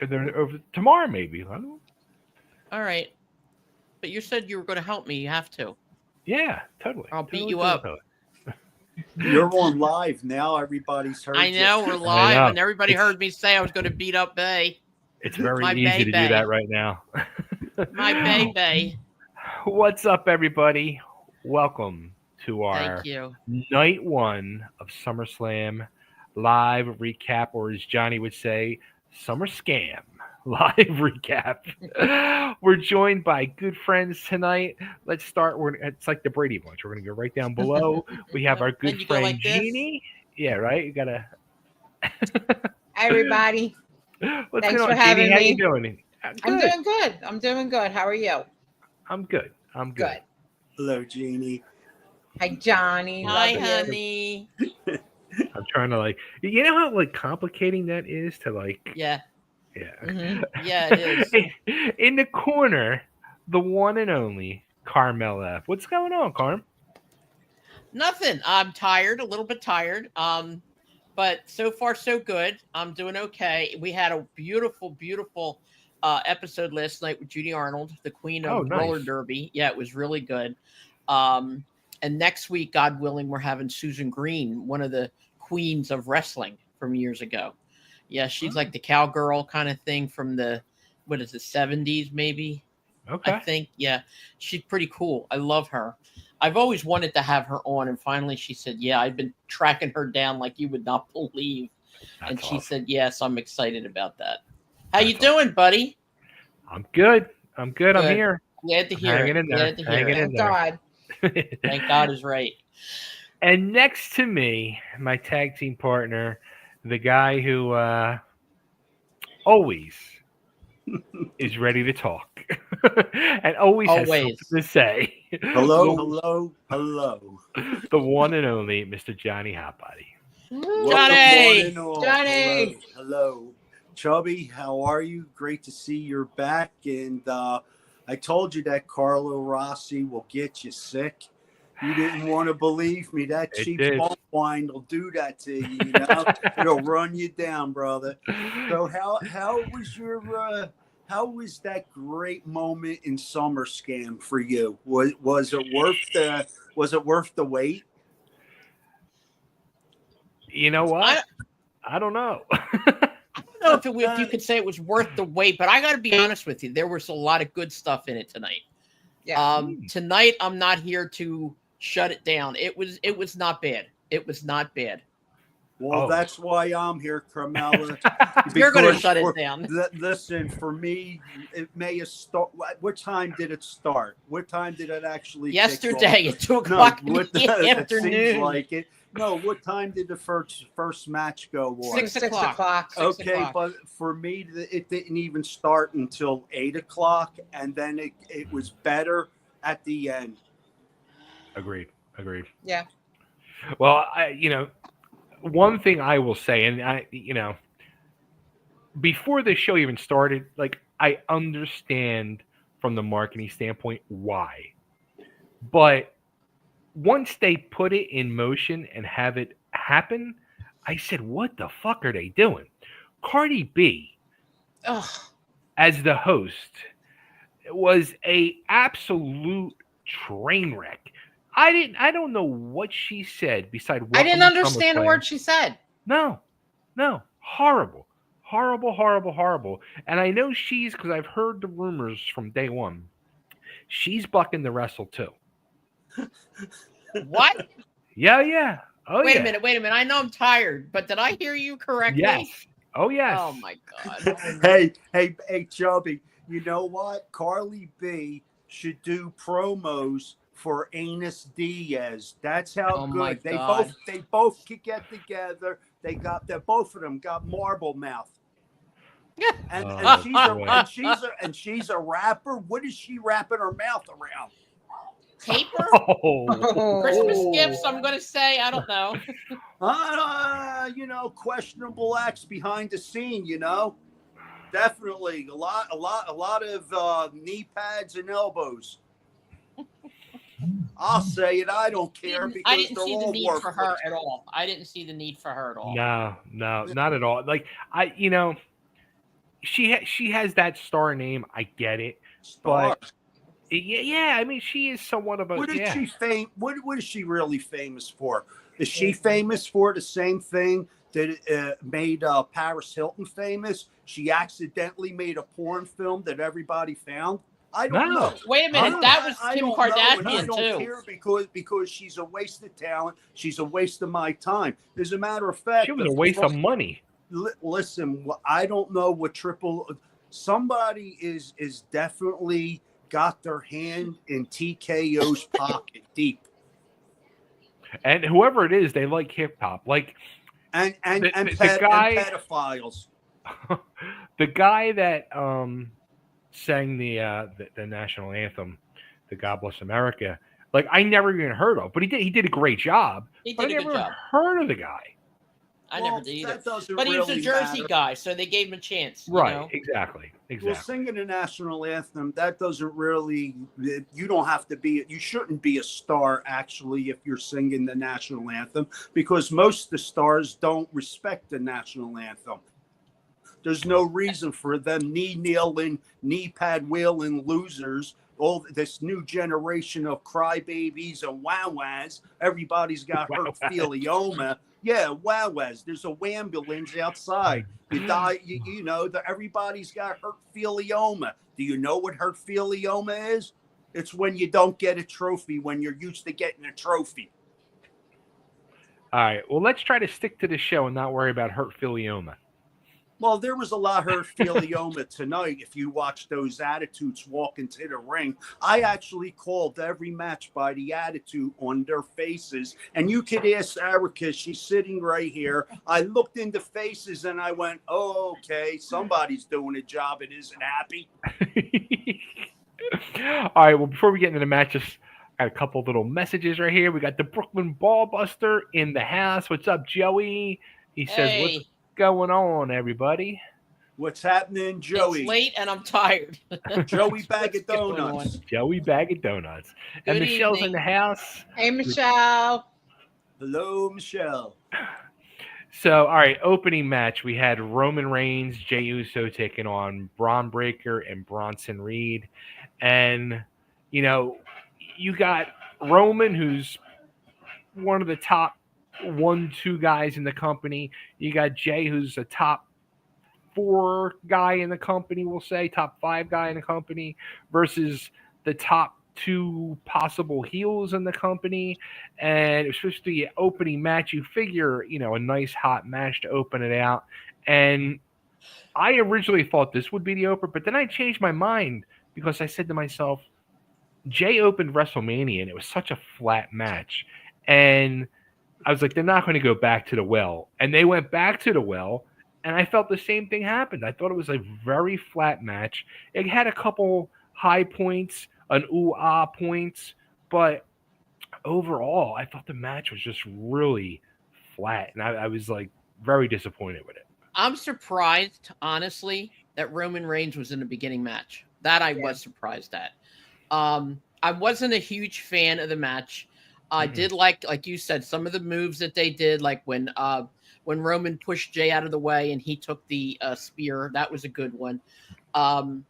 And then over tomorrow, maybe. I don't know. All right. But you said you were going to help me. You have to. Yeah, totally. I'll beat Totally, you totally, up. totally. You're on live now. Everybody's I heard you. know we're I live, know. and everybody heard me say I was going to beat up Bay. It's very My easy to do that baby. right now. My baby. What's up, everybody? Welcome to Thank our you. night one of SummerSlam live recap, or as Johnny would say, Summer Scam live recap. We're joined by good friends tonight. Let's start. It's like the Brady Bunch. We're going to go right down below. We have our good And you go friend like this. Jeannie. Yeah, right. You gotta. Hi, everybody. What's Thanks going for on, Jeannie? having How you me. doing? I'm Good. doing good. I'm doing good. How are you? I'm good. I'm good. Good. Hello, Jeannie. Hi, Johnny. Hi, Love you. honey. I'm trying to you know how complicating that is to Yeah. yeah. Mhm. Yeah, it is. In the corner, the one and only Carmel F. What's going on, Carm? Nothing. I'm tired, a little bit tired. But so far so good. I'm doing okay. We had a beautiful, beautiful episode last night with Judy Arnold, the queen Oh, of roller nice. derby. Yeah, it was really good. Um, and next week, God willing, we're having Susan Green, one of the queens of wrestling from years ago. Yeah, she's like the cowgirl kind of thing from the what is it, 70s maybe? I Okay. think. Yeah, she's pretty cool. I love her. I've always wanted to have her on, and finally she said, "Yeah." I've been tracking her down like you would not believe, and That's she awesome. said, "Yes, I'm excited about that." How you That's awesome. doing, buddy? I'm good. I'm good. I'm Good. here. Glad to I'm hear hanging it. in there. Glad to hear Hanging it. in Thank there. God. Thank God is right. And next to me, my tag team partner, the guy who always is ready to talk and always has something Always. to say. Hello, the, hello, hello. the one and only Mr. Johnny Hotbody. Welcome, one Johnny! and all. Johnny! Hello, hello. Chubby, how are you? Great to see you're back. And I told you that Carlo Rossi will get you sick. You didn't want to believe me. That It cheap did. ball wine will do that to you. You know, it'll run you down, brother. So how was that great moment in Summer Scam for you? Was it worth the wait? You know I, what? I don't know. I don't know if you could say it was worth the wait, but I got to be honest with you. There was a lot of good stuff in it tonight. Yeah. Tonight I'm not here to shut it down. It was not bad. It was not bad. Well, Oh. that's why I'm here, Carmela. You're going to because shut it down. Listen, for me, it may have started. What time did it start? What time did it actually kick off? Yesterday at 2 No, o'clock in what the it afternoon. seems like it. No, what time did the first match go on? 6 6 o'clock. o'clock. 6 Okay, o'clock. but for me, it didn't even start until 8 o'clock, and then it was better at the end. Agreed. Yeah. Well, one thing I will say, and before the show even started, I understand from the marketing standpoint why, but once they put it in motion and have it happen, I said, "What the fuck are they doing?" Cardi B, Ugh. as the host, was a absolute train wreck. I don't know what she said beside I didn't Welcome to understand a SummerSlam. word she said. No, horrible, horrible. And I know because I've heard the rumors from day one. She's bucking the wrestle too. What? Yeah. Oh Wait yeah. a minute. I know I'm tired, but did I hear you correctly? Yes. Oh yes. Oh my God. Hey, Chubby. You know what? Carly B should do promos for Anus Diaz. That's how Oh my good they God. both could get together. Both of them got marble mouth. And boy. she's a rapper. What is she wrapping her mouth around? Paper? Oh. Christmas gifts, I'm going to say. I don't know. Questionable acts behind the scene. Definitely a lot of knee pads and elbows. I'll say it. I don't care because I didn't they're see the all need for her worthless. at all. I didn't see the need for her at all. No, not at all. she has that star name. I get it, Star. but yeah. I mean, she is somewhat of a What is yeah. she What is she really famous for? Is she famous for the same thing that made Paris Hilton famous? She accidentally made a porn film that everybody found. I don't No. know. Wait a minute, that was I Kim don't know, and I Kardashian don't too. care because she's a waste of talent. She's a waste of my time. As a matter of She fact, was a waste of money. listen, I don't know what somebody is definitely got their hand in TKO's pocket deep. And whoever it is, they like hip hop. Like And the and guy, pedophiles. the guy that sang the national anthem, the "God Bless America." Like I never even heard of, but he did a great job. He But did I a good never job. heard of the guy. I Well, never did either. that doesn't But he was a really Jersey matter. guy, so they gave him a chance. Right? You know? Exactly. Well, singing the national anthem, that doesn't really. You don't have to be. You shouldn't be a star actually if you're singing the national anthem, because most of the stars don't respect the national anthem. There's no reason for them knee kneeling, knee pad wheeling losers. All this new generation of crybabies and wow-wahs. Everybody's got herphelioma. Yeah, wow-wahs. There's a wambulance outside. You die, you know, everybody's got herphelioma. Do you know what herphelioma is? It's when you don't get a trophy when you're used to getting a trophy. All right. Well, let's try to stick to the show and not worry about herphelioma. Well, there was a lot of herphelioma tonight. If you watch those attitudes walk into the ring, I actually called every match by the attitude on their faces. And you could ask Erica, she's sitting right here. I looked into faces and I went, oh, okay, somebody's doing a job and isn't happy. All right. Well, before we get into the match, just got a couple little messages right here. We got the Brooklyn Ballbuster in the house. What's up, Joey? He says, Hey. what's going on, everybody? What's happening, Joey? It's late and I'm tired. Joey Bag of What's going Donuts. on? Joey Bag of Donuts. And Good Michelle's evening. in the house. Hey, Michelle. Hello, Michelle. So, all right, opening match. We had Roman Reigns, Jey Uso taking on Braun Breaker and Bronson Reed. And, you know, you got Roman, who's one of the top 1-2 guys in the company. You got Jey, who's a top 4 guy in the company, we'll say, top 5 guy in the company, versus the top 2 possible heels in the company. And it was supposed to be an opening match. You figure, you know, a nice hot match to open it out. And I originally thought this would be the opener, but then I changed my mind because I said to myself, Jey opened WrestleMania and it was such a flat match. And I was like, they're not going to go back to the well. And they went back to the well, and I felt the same thing happened. I thought it was a very flat match. It had a couple high points, an ooh-ah points, but overall, I thought the match was just really flat. And I was, like, very disappointed with it. I'm surprised, honestly, that Roman Reigns was in the beginning match. That I was surprised at. I wasn't a huge fan of the match. I did like you said, some of the moves that they did, like when Roman pushed Jey out of the way and he took the spear. That was a good one. You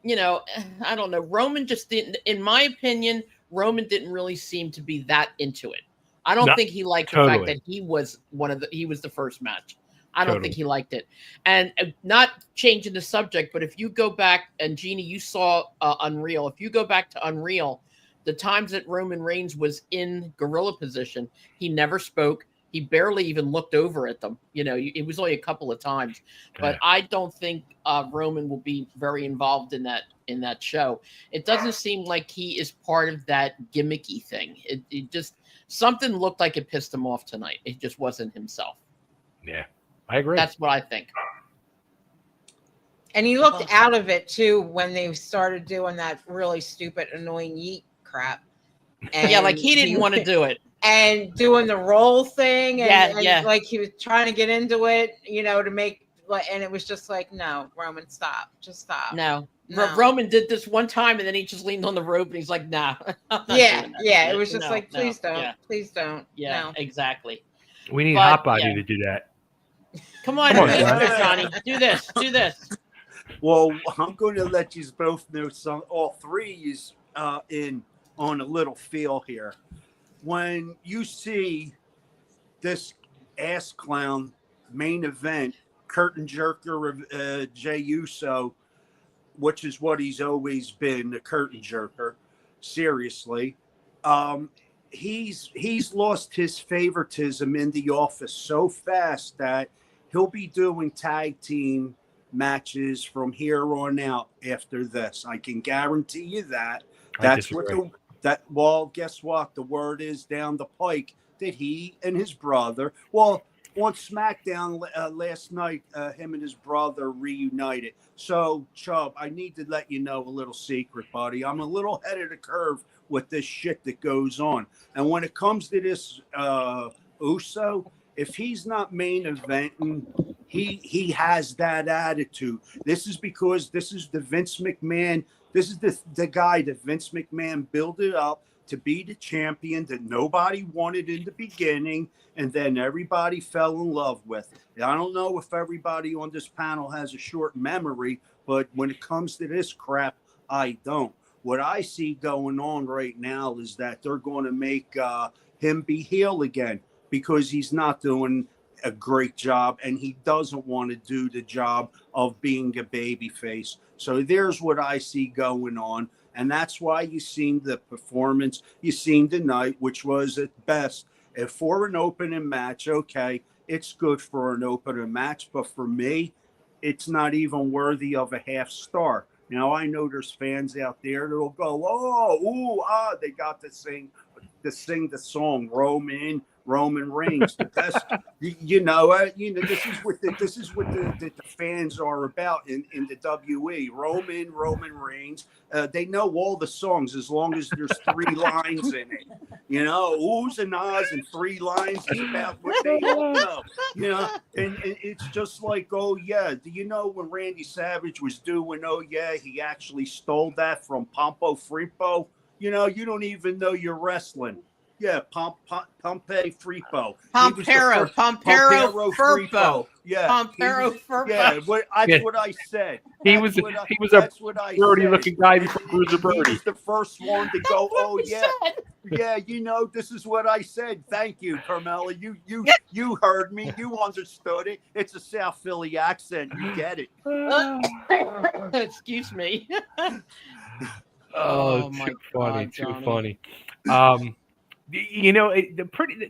know, I don't know. Roman just didn't, in my opinion, Roman didn't really seem to be that into it. I don't think he liked the fact that he was the first match. I don't think he liked it. And not changing the subject, but if you go back, and Jeannie, you saw Unreal. If you go back to Unreal, the times that Roman Reigns was in gorilla position, he never spoke. He barely even looked over at them. You know, it was only a couple of times. But I don't think Roman will be very involved in that show. It doesn't seem like he is part of that gimmicky thing. It just, something looked like it pissed him off tonight. It just wasn't himself. Yeah, I agree. That's what I think. And he looked out of it, too, when they started doing that really stupid, annoying yeet crap. And yeah, like he didn't want to do it. And doing the roll thing. And, yeah. Like he was trying to get into it, you know, to make, like, and it was just like, no, Roman, stop. Just stop. No. No. Roman did this one time and then he just leaned on the rope and he's like, nah. Yeah. It was just like, please don't. Yeah. Please don't. Yeah, No. exactly. We need Hot Body to do that. Come on, Come on, Johnny. Do this. Do this. Well, I'm going to let you both know all three is in on a little feel here. When you see this ass clown main event, curtain jerker Jey Uso, which is what he's always been, the curtain jerker. Seriously, he's lost his favoritism in the office so fast that he'll be doing tag team matches from here on out after this. I can guarantee you that. That's what well, guess what? The word is down the pike that he and his brother, well, on SmackDown last night, him and his brother reunited. So, Chubb, I need to let you know a little secret, buddy. I'm a little ahead of the curve with this shit that goes on. And when it comes to this Uso, if he's not main eventing, he has that attitude. This is because this is the Vince McMahon. This is the guy that Vince McMahon built it up to be the champion that nobody wanted in the beginning, and then everybody fell in love with. I don't know if everybody on this panel has a short memory, but when it comes to this crap, I don't. What I see going on right now is that they're going to make him be heel again because he's not doing a great job, and he doesn't want to do the job of being a babyface. So there's what I see going on. And that's why you seen the performance you seen tonight, which was at best for an opening match. Okay, it's good for an opening match, but for me, it's not even worthy of a half star. Now I know there's fans out there that'll go, they got to sing the song Roman Reigns, the best. This is what the fans are about in the WE. Roman Reigns. They know all the songs as long as there's 3 lines in it. Oohs and ahs and 3 lines is about what they all know. And it's just like, oh yeah, do you know when Randy Savage was doing, oh yeah, he actually stole that from Pompo Fripo? You don't even know you're wrestling. Yeah, Pompey Fripo. Pompero Furpo. Yeah, Pompero Furpo. Yeah, that's what I said. He was a Brody-looking guy before Bruiser Brody. He was the first one to go, oh yeah. Yeah, this is what I said. Thank you, Carmela. You heard me. You understood it. It's a South Philly accent. You get it. Excuse me. Oh, my too funny, God, too Johnny. funny.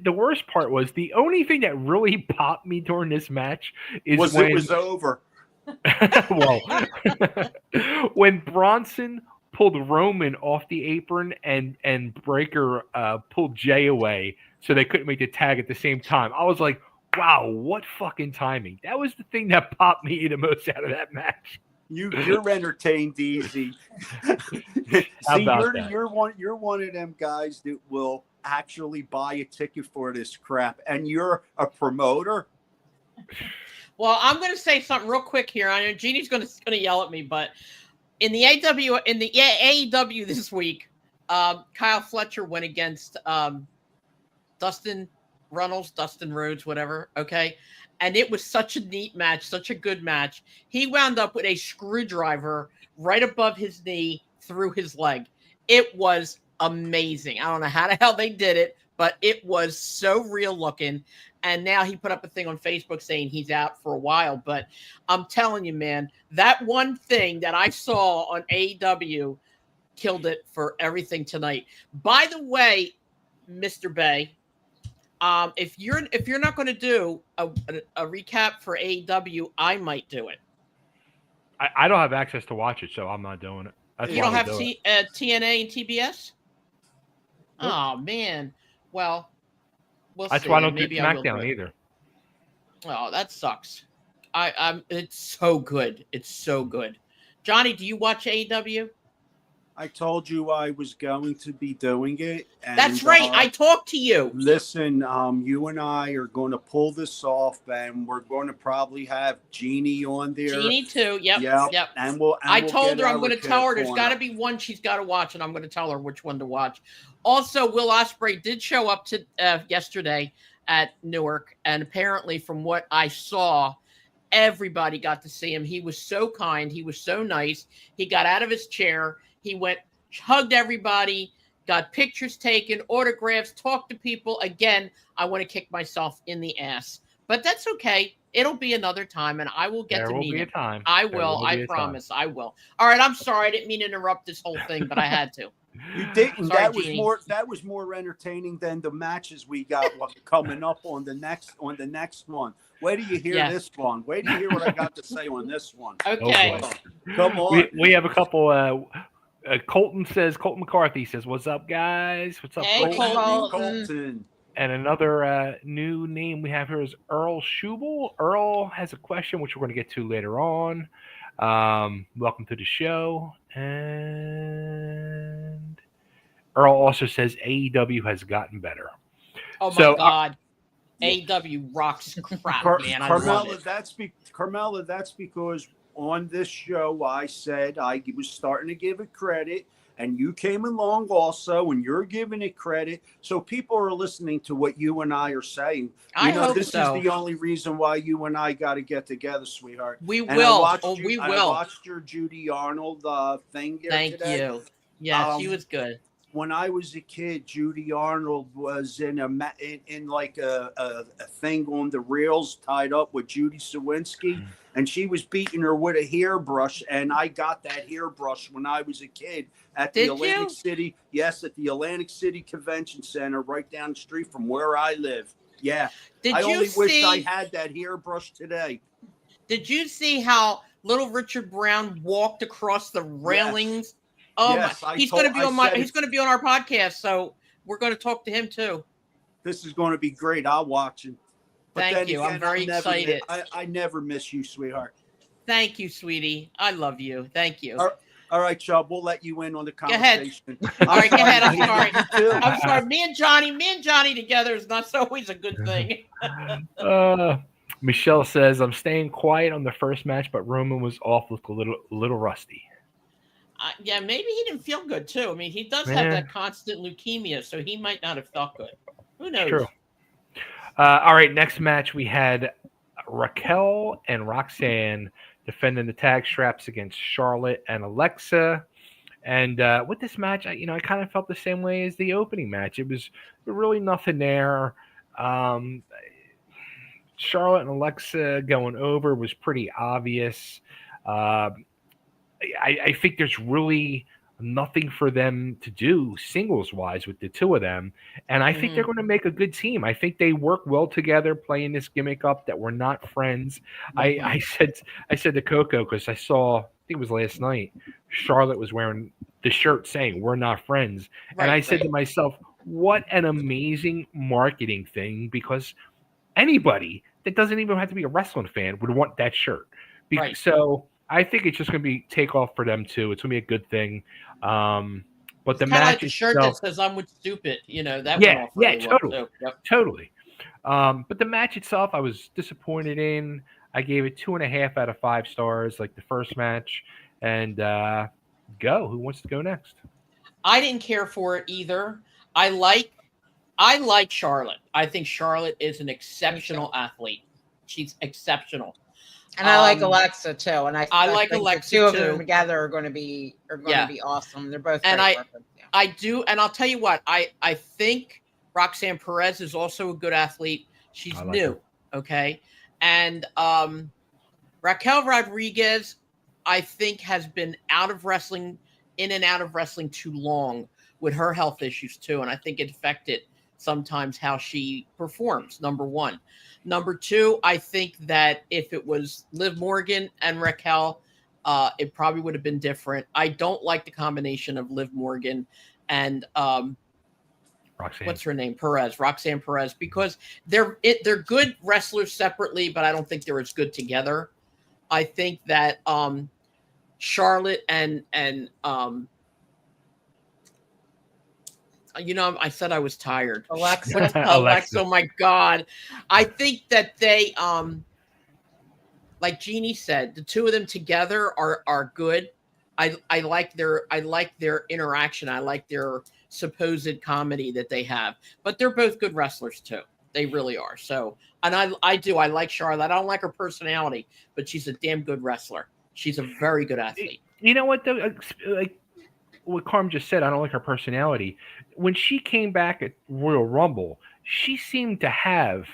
The worst part was the only thing that really popped me during this match is when it was over. Well, when Bronson pulled Roman off the apron and Breaker pulled Jay away so they couldn't make the tag at the same time. I was like, wow, what fucking timing. That was the thing that popped me the most out of that match. You're entertained easy. See, you're one of them guys that will actually buy a ticket for this crap, and you're a promoter. Well, I'm going to say something real quick here. I know Jeannie's going to yell at me, but in the AEW this week, Kyle Fletcher went against Dustin Rhodes, whatever. Okay. And it was such a neat match, such a good match. He wound up with a screwdriver right above his knee through his leg. It was amazing. I don't know how the hell they did it, but it was so real looking. And now he put up a thing on Facebook saying he's out for a while. But I'm telling you, man, that one thing that I saw on AEW killed it for everything tonight. By the way, Mr. Bay, if you're not going to do a recap for AEW, I might do it. I don't have access to watch it, so I'm not doing it. You don't have TNA and TBS? Nope. Oh man. Well, that's why I don't do SmackDown either. Oh, that sucks. It's so good. It's so good. Johnny, do you watch AEW? I told you I was going to be doing it. And, that's right. I talked to you. Listen, you and I are going to pull this off, and we're going to probably have Jeannie on there. Jeannie too. Yep. And I told her I'm going to tell her there's got to be one she's got to watch, and I'm going to tell her which one to watch. Also, Will Ospreay did show up to yesterday at Newark, and apparently, from what I saw, Everybody got to see him. He was so kind. He was so nice. He got out of his chair. He went, hugged everybody, got pictures taken, autographs, talked to people. Again, I want to kick myself in the ass. But that's okay. It'll be another time, and I will get to meet him. There will be a time. I will. I promise. I will. All right. I'm sorry. I didn't mean to interrupt this whole thing, but I had to. You didn't. Sorry, That was Jeannie. more. That was more entertaining than the matches we got coming up on the next one. Wait till you hear this one. Wait till you hear what I got to say on this one. Okay. Oh, come on. We have a couple. Colton McCarthy says, "What's up, guys? What's up, Hey, Colton?" Colton. And another new name we have here is Earl Schubel. Earl has a question, which we're going to get to later on. Welcome to the show. And Earl also says AEW has gotten better. Oh, my God. AEW rocks crap, man. I love it. Carmella, that's because on this show I said I was starting to give it credit. And you came along also, and you're giving it credit. So people are listening to what you and I are saying. I hope this so. is the only reason why you and I got to get together, sweetheart. We and will. I watched your Judy Arnold thing here Thank today. you. Yeah, she was good. When I was a kid, Judy Arnold was in like a thing on the rails tied up with Judy Sawinski. And she was beating her with a hairbrush, and I got that hairbrush when I was a kid at the Atlantic City. Yes, at the Atlantic City Convention Center, right down the street from where I live. Yeah, I only wish I had that hairbrush today. Did you see how little Richard Brown walked across the railings? Yes. Oh Yes, my! He's going to be He's going to be on our podcast, so we're going to talk to him too. This is going to be great. I'll watch him. Thank you. I'm very excited. I never miss you, sweetheart. Thank you, sweetie. I love you. Thank you. All right, Chubb. We'll let you in on the conversation. All right, go ahead. I'm sorry. I'm sorry. Me and Johnny together is not always a good thing. Michelle says, "I'm staying quiet on the first match, but Roman was off, looked a little rusty." Yeah, maybe he didn't feel good too. I mean, he does have that constant leukemia, so he might not have felt good. Who knows? True. All right, next match we had Raquel and Roxanne defending the tag straps against Charlotte and Alexa. And with this match, I kind of felt the same way as the opening match. It was really nothing there. Charlotte and Alexa going over was pretty obvious. I think there's really nothing for them to do singles-wise with the two of them. And I think they're going to make a good team. I think they work well together playing this gimmick up that we're not friends. I said to Coco, because I saw, I think it was last night, Charlotte was wearing the shirt saying, "We're not friends." And I said to myself, what an amazing marketing thing, because anybody that doesn't even have to be a wrestling fan would want that shirt. So I think it's just going to be takeoff for them too. It's going to be a good thing. But the match like the shirt that says "I'm with stupid," that went off really totally, well too. Yep. Totally. But the match itself, I was disappointed in. I gave it 2.5 out of 5 stars, like the first match. And who wants to go next? I didn't care for it either. I like Charlotte. I think Charlotte is an exceptional athlete. She's exceptional. And I like Alexa too. And I like Alexa the two of too. them together are going to be awesome. They're both and great workers. I do, and I'll tell you what, I think Roxanne Perez is also a good athlete. She's new, okay? And Raquel Rodriguez, I think, has been in and out of wrestling too long with her health issues too, and I think it affected sometimes how she performs, number one. Number two, I think that if it was Liv Morgan and Raquel, it probably would have been different. I don't like the combination of Liv Morgan and Roxanne. What's her name? Roxanne Perez, because they're good wrestlers separately, but I don't think they're as good together. I think that Charlotte and I said I was tired. Alexa. Alexa, oh my God. I think that they, like Jeannie said, the two of them together are good. I like their interaction. I like their supposed comedy that they have, but they're both good wrestlers too. They really are. So, and I like Charlotte. I don't like her personality, but she's a damn good wrestler. She's a very good athlete. You know what, though? Like what Carm just said, I don't like her personality. When she came back at Royal Rumble, she seemed to have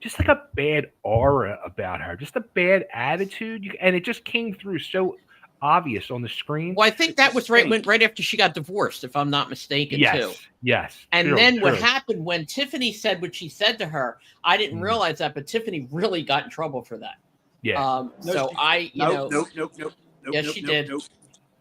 just like a bad aura about her, just a bad attitude, and it just came through so obvious on the screen. Well, I think that was went right after she got divorced, if I'm not mistaken, too. Yes. And true, then what true. happened when Tiffany said what she said to her, I didn't realize that, but Tiffany really got in trouble for that. Yeah. So Nope. Yes, she did. Nope.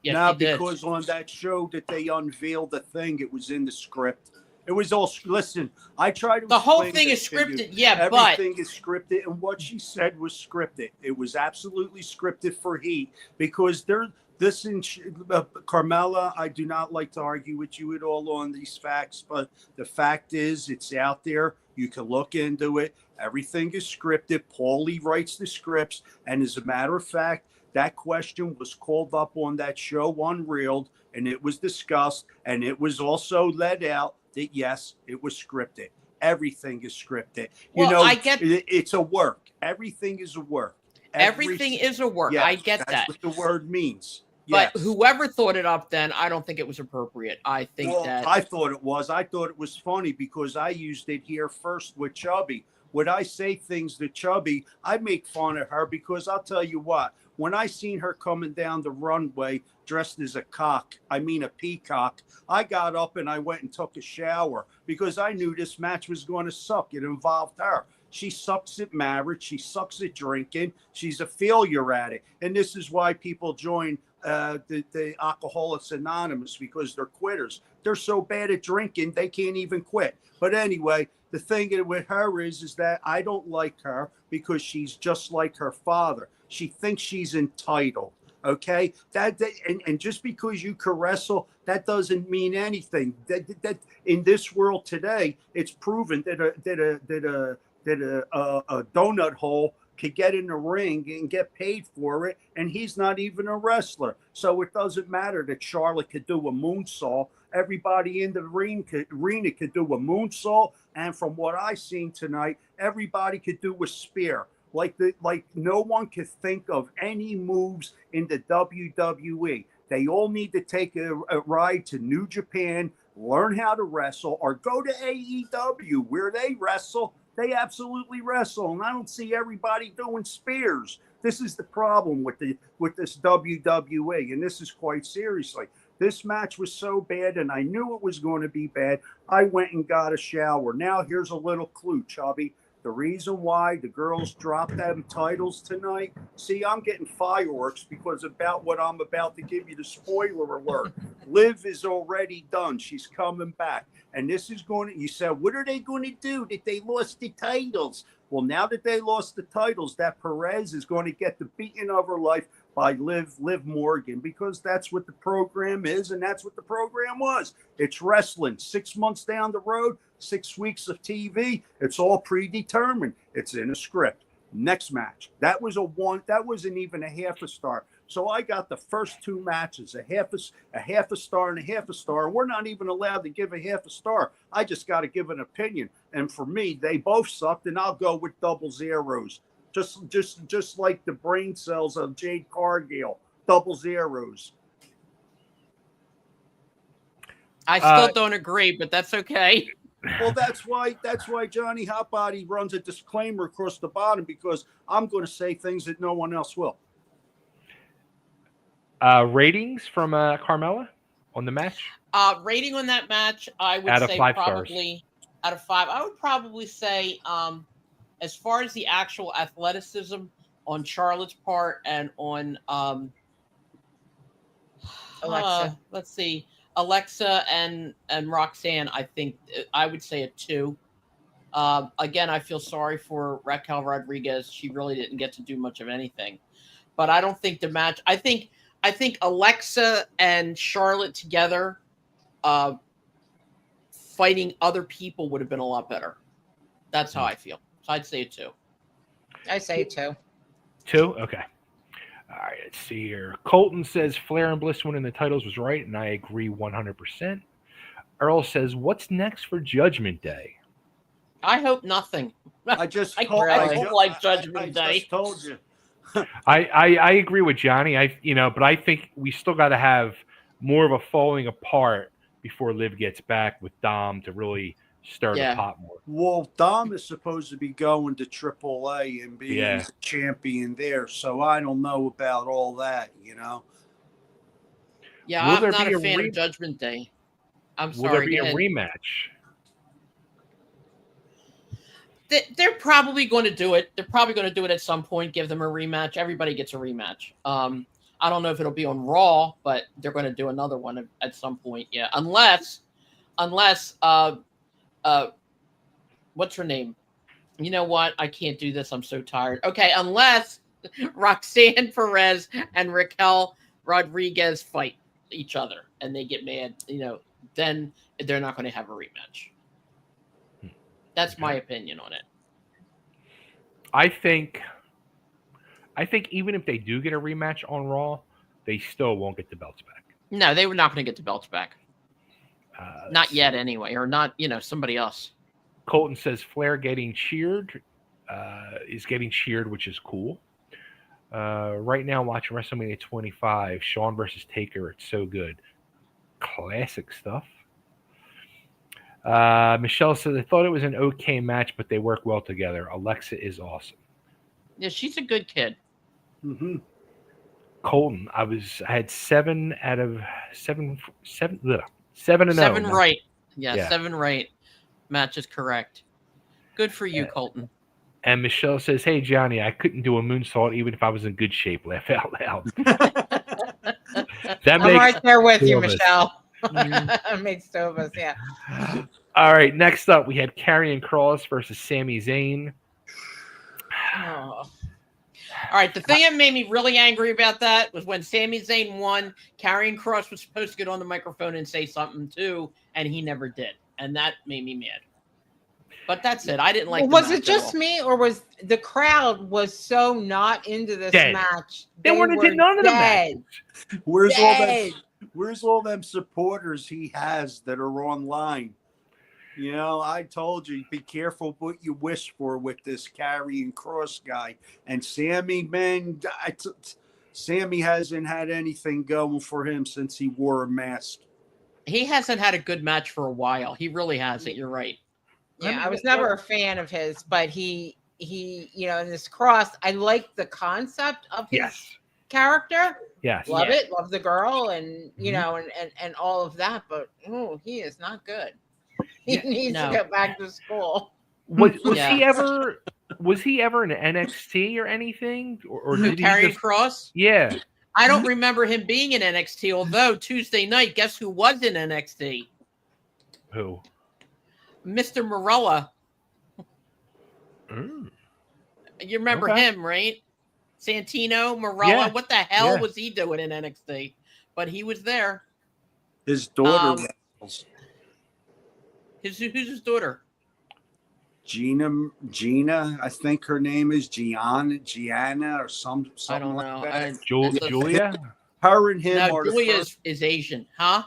Yes, Now, she did. because on that show that they unveiled the thing, it was in the script. It was all. Listen, I tried to. The whole explain thing this is to you. scripted. Yeah, Everything is scripted, and what she said was scripted. It was absolutely scripted for Heat because they're. This in Carmella, I do not like to argue with you at all on these facts, but the fact is, it's out there. You can look into it. Everything is scripted. Paulie writes the scripts, and as a matter of fact, that question was called up on that show Unreeled, and it was discussed, and it was also let out that yes, it was scripted. Everything is scripted. Well, I get it's a work. Everything is a work. Everything is a work. Yes, I get that's that. what the word means. But Yes. whoever thought it up then, I don't think it was appropriate. I think that I thought it was. I thought it was funny because I used it here first with Chubby. When I say things to Chubby, I make fun of her because I'll tell you what, when I seen her coming down the runway dressed as a peacock, I got up and I went and took a shower because I knew this match was going to suck. It involved her. She sucks at marriage. She sucks at drinking. She's a failure at it. And this is why people join the Alcoholics Anonymous, because they're quitters. They're so bad at drinking, they can't even quit. But anyway, the thing with her is that I don't like her because she's just like her father. She thinks she's entitled. Okay, and just because you can wrestle, that doesn't mean anything. That in this world today, it's proven that a donut hole could get in the ring and get paid for it, and he's not even a wrestler. So it doesn't matter that Charlotte could do a moonsault. Everybody in the arena could do a moonsault, and from what I seen tonight, everybody could do a spear. Like no one could think of any moves in the WWE. They all need to take a ride to New Japan, learn how to wrestle, or go to AEW where they wrestle. They absolutely wrestle, and I don't see everybody doing spears. This is the problem with this WWE, and this is quite seriously. This match was so bad, and I knew it was going to be bad. I went and got a shower. Now here's a little clue, Chubby. The reason why the girls dropped them titles tonight, see, I'm getting fireworks because about what I'm about to give you, the spoiler alert. Liv is already done. She's coming back. And this is going to, you said, what are they going to do that they lost the titles? Well, now that they lost the titles, that Perez is going to get the beating of her life by Liv Morgan, because that's what the program is, and that's what the program was. It's wrestling. 6 months down the road, 6 weeks of TV. It's all predetermined. It's in a script. Next match. That wasn't even a half a star. So I got the first two matches, a half a star and a half a star. And we're not even allowed to give a half a star. I just got to give an opinion. And for me, they both sucked, and I'll go with double zeros. Just like the brain cells of Jade Cargill, double zeros. I still don't agree, but that's okay. Well, that's why Johnny Hotbody runs a disclaimer across the bottom, because I'm going to say things that no one else will. Ratings from Carmella on the match? Rating on that match, I would out of say 5 probably stars. Out of 5. I would probably say, as far as the actual athleticism on Charlotte's part and on Alexa. Let's see, Alexa and Roxanne, I think I would say a 2. Again, I feel sorry for Raquel Rodriguez. She really didn't get to do much of anything. But I don't think the match. I think Alexa and Charlotte together, fighting other people, would have been a lot better. That's how I feel. So I'd say a 2. I say 2. 2? Okay. All right, let's see here. Colton says Flair and Bliss winning the titles was right, and I agree 100%. Earl says, what's next for Judgment Day? I hope nothing. I just I told, don't like Judgment I Day. just told you. I agree with Johnny. But I think we still got to have more of a falling apart before Liv gets back with Dom to really stir the pot more. Well, Dom is supposed to be going to AAA and being champion there, so I don't know about all that, Yeah, Will I'm there not be a a fan of Judgment Day. I'm Will sorry. there be a rematch? They're probably going to do it. They're probably going to do it at some point. Give them a rematch. Everybody gets a rematch. I don't know if it'll be on Raw, but they're going to do another one at some point. Yeah, unless what's her name? You know what? I can't do this. I'm so tired. Okay, unless Roxanne Perez and Raquel Rodriguez fight each other and they get mad, then they're not going to have a rematch. That's my opinion on it. I think even if they do get a rematch on Raw, they still won't get the belts back. No, they were not going to get the belts back. Not yet, anyway, or not. Somebody else. Colton says Flair getting cheered is getting cheered, which is cool. Right now, watching WrestleMania 25, Shawn versus Taker. It's so good. Classic stuff. Michelle says, I thought it was an okay match, but they work well together. Alexa is awesome. Yeah, she's a good kid. Mm-hmm. Colton, I had 7 out of 7 and 0. 7 right. Yeah, 7 right. Match is correct. Good for you, Colton. And Michelle says, hey, Johnny, I couldn't do a moonsault even if I was in good shape. Laugh out loud. I'm right there with you, Michelle. Mm-hmm. Makes two of us, yeah. All right, next up, we had Karrion Kross versus Sami Zayn. Oh. All right, the thing that made me really angry about that was when Sami Zayn won, Karrion Kross was supposed to get on the microphone and say something too, and he never did. And that made me mad. But that's it. I didn't like the Was match it just me, or was the crowd was so not into this match? They weren't into none of the matches. Where's all them supporters he has that are online? I told you, be careful what you wish for with this Karrion Kross guy. And Sami, man, Sami hasn't had anything going for him since he wore a mask. He hasn't had a good match for a while. He really hasn't. You're right. Yeah, I was never a fan of his, but he in this Kross, I like the concept of his character. Yes. Love it. Love the girl and, and all of that. But, he is not good. He needs to go back to school. Was he ever in NXT or anything? Or did he Karrion Kross? Yeah. I don't remember him being in NXT, although Tuesday night, guess who was in NXT? Who? Mr. Morella. Mm. You remember him, right? Santino, Morella. Yeah. What the hell was he doing in NXT? But he was there. His daughter. Who's his daughter? Gina, I think her name is Gianna or something I don't know. like that. Julia? Her and him are Julia is Asian, huh?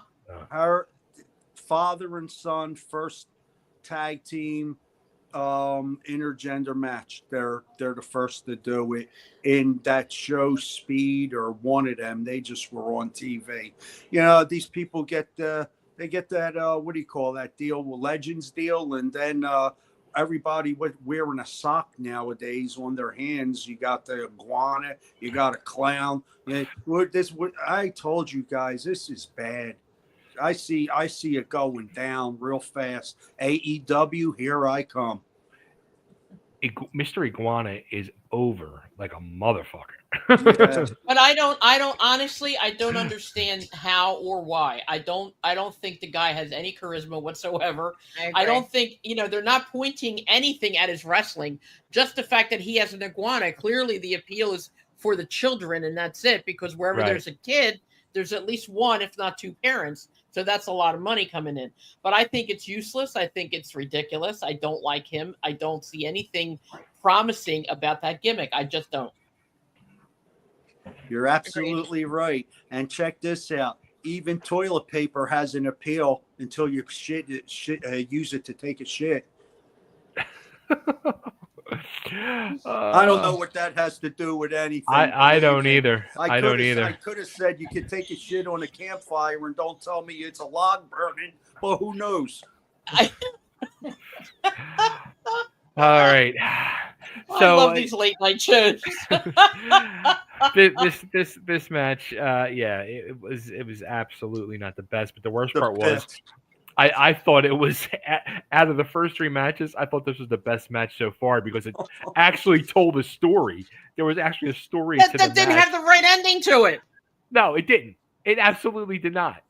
Her father and son first tag team intergender match. They're the first to do it in that show Speed or one of them. They just were on TV. These people get that what do you call that deal? Legends deal, and then everybody wearing a sock nowadays on their hands. You got the iguana, you got a clown. I told you guys, this is bad. I see it going down real fast. AEW, here I come. Mr. Iguana is over like a motherfucker. But I don't honestly, I don't understand how or why. I don't think the guy has any charisma whatsoever. I don't think, they're not pointing anything at his wrestling. Just the fact that he has an iguana. Clearly the appeal is for the children, and that's it, because wherever there's a kid, there's at least one, if not two parents. So that's a lot of money coming in. But I think it's useless. I think it's ridiculous. I don't like him. I don't see anything promising about that gimmick. I just don't. You're absolutely right. And check this out. Even toilet paper has an appeal until you use it to take a shit. I don't know what that has to do with anything. I believe don't me. either. I don't either. I could have said you could take a shit on a campfire and don't tell me it's a log burning, but who knows? All right. I love these late night shows. this match, it was absolutely not the best. But the worst part was, I thought it was out of the first 3 matches, I thought this was the best match so far because it actually told a story. There was actually a story that didn't have the right ending to it. No, it didn't. It absolutely did not.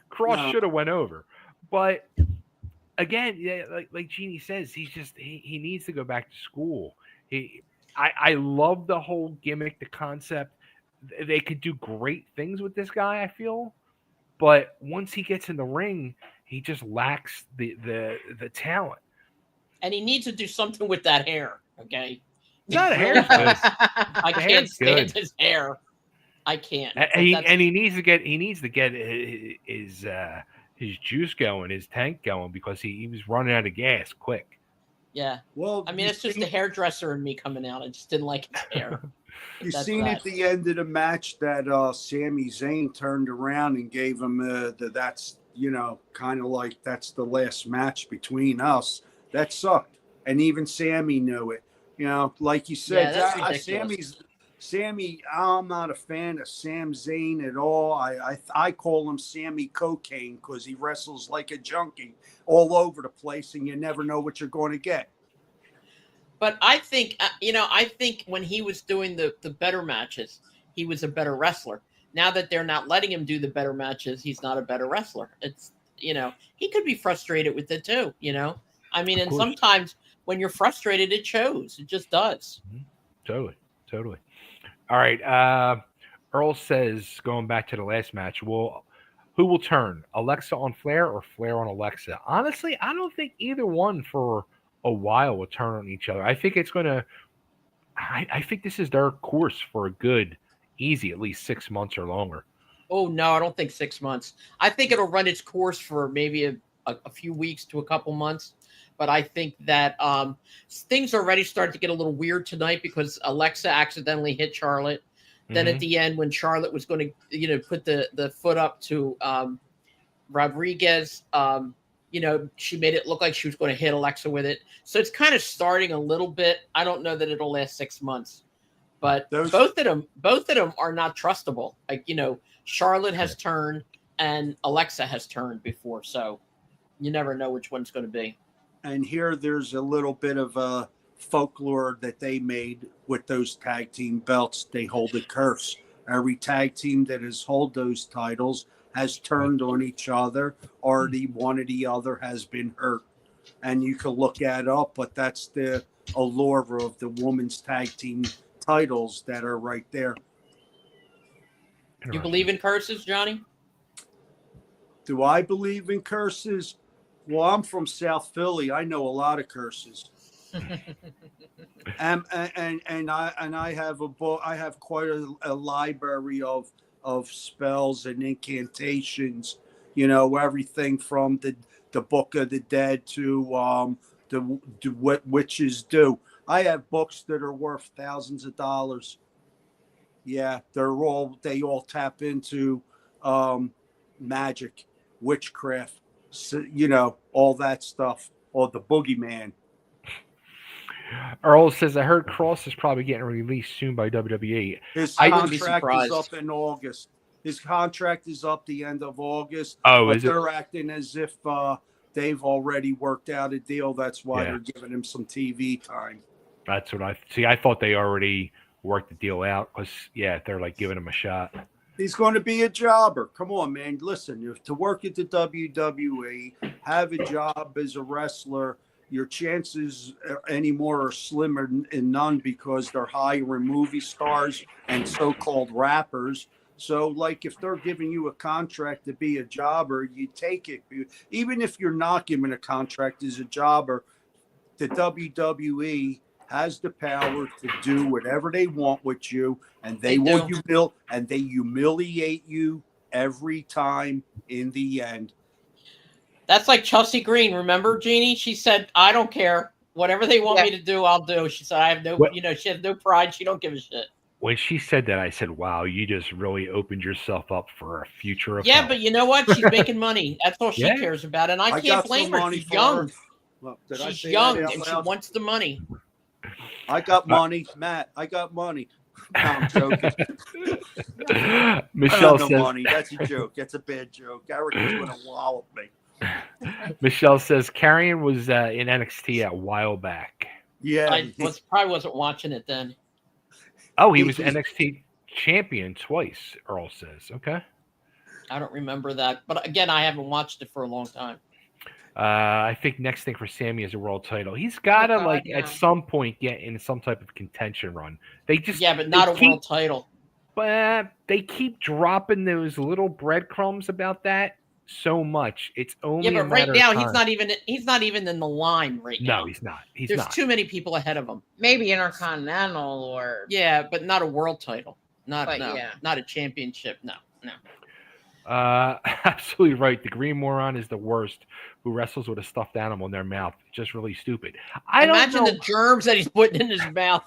Kross should have went over, but again, like Jeannie says, he needs to go back to school. I love the whole gimmick, the concept. They could do great things with this guy, I feel, but once he gets in the ring, he just lacks the talent. And he needs to do something with that hair. Okay, the hair's good. I can't stand his hair. I can't. And he needs to get his juice going, his tank going, because he was running out of gas quick. Yeah. Well, I mean, it's just the hairdresser in me coming out. I just didn't like his hair. You seen at the end of the match that Sami Zayn turned around and gave him that's, kind of like that's the last match between us. That sucked. And even Sami knew it. Like you said, Sami, I'm not a fan of Sam Zayn at all. I call him Sammy Cocaine because he wrestles like a junkie all over the place, and you never know what you're going to get. But I think, I think when he was doing the better matches, he was a better wrestler. Now that they're not letting him do the better matches, he's not a better wrestler. It's, he could be frustrated with it too, I mean, and sometimes when you're frustrated, it shows. It just does. Totally. All right. Earl says, going back to the last match, who will turn? Alexa on Flair or Flair on Alexa? Honestly, I don't think either one for a while will turn on each other. I think it's going to – I think this is their course for a good, easy, at least 6 months or longer. Oh, no, I don't think 6 months. I think it'll run its course for maybe a few weeks to a couple months. But I think that things already started to get a little weird tonight because Alexa accidentally hit Charlotte. Then at the end, when Charlotte was going to, put the foot up to Rodriguez, she made it look like she was going to hit Alexa with it. So it's kind of starting a little bit. I don't know that it'll last 6 months, but both of them are not trustable. Like, Charlotte has turned and Alexa has turned before, so you never know which one's going to be. And here there's a little bit of folklore that they made with those tag team belts. They hold a curse. Every tag team that has held those titles has turned on each other, or one or the other has been hurt. And you can look that up, but that's the allure of the women's tag team titles that are right there. You believe in curses, Johnny? Do I believe in curses? Well, I'm from South Philly. I know a lot of curses. and I have a book. I have quite a library of spells and incantations. Everything from the Book of the Dead to what witches do. I have books that are worth thousands of dollars. Yeah, they all tap into magic, witchcraft. So, all that stuff, or the boogeyman. Earl says, I heard Kross is probably getting released soon by WWE. His contract is up in August. His contract is up the end of August. Oh, but they're acting as if they've already worked out a deal. That's why they're giving him some TV time. That's what I thought they already worked the deal out because, they're like giving him a shot. He's going to be a jobber. Come on, man. Listen, to work at the WWE, have a job as a wrestler, your chances anymore are slimmer than none because they're hiring movie stars and so-called rappers. So, like, if they're giving you a contract to be a jobber, you take it. Even if you're not given a contract as a jobber, the WWE has the power to do whatever they want with you, and they will humiliate you every time in the end. That's like Chelsea Green. Remember, Jeannie? She said, I don't care. Whatever they want Yeah. me to do, I'll do. She said, I have no, What- she has no pride. She don't give a shit. When she said that, I said, "Wow, you just really opened yourself up for a future of Yeah, hell." but you know what? She's making money. That's all she Yeah. cares about. And I can't got blame some her. money She's for young. her. Well, did I She's say young that out and she loud? wants the money. I got money, Matt. I got money. No, I'm joking. I Michelle don't says. know money. That's a joke. That's a bad joke. Eric is going to wallop me. Michelle says Carrion was in NXT a while back. Yeah. I probably wasn't watching it then. Oh, he was NXT champion twice. Earl says, "Okay." I don't remember that. But again, I haven't watched it for a long time. I think next thing for Sami is a world title. He's got to God, at some point get in some type of contention run. They just Yeah, but not a keep, world title. But they keep dropping those little breadcrumbs about that so much. It's only Yeah, a but right matter now of time. he's not even in the line right now. No, he's not. There's too many people ahead of him. Maybe Intercontinental or Yeah, but not a world title. Not a championship. No. Absolutely right. The green moron is the worst. Who wrestles with a stuffed animal in their mouth? Just really stupid. Imagine the germs that he's putting in his mouth.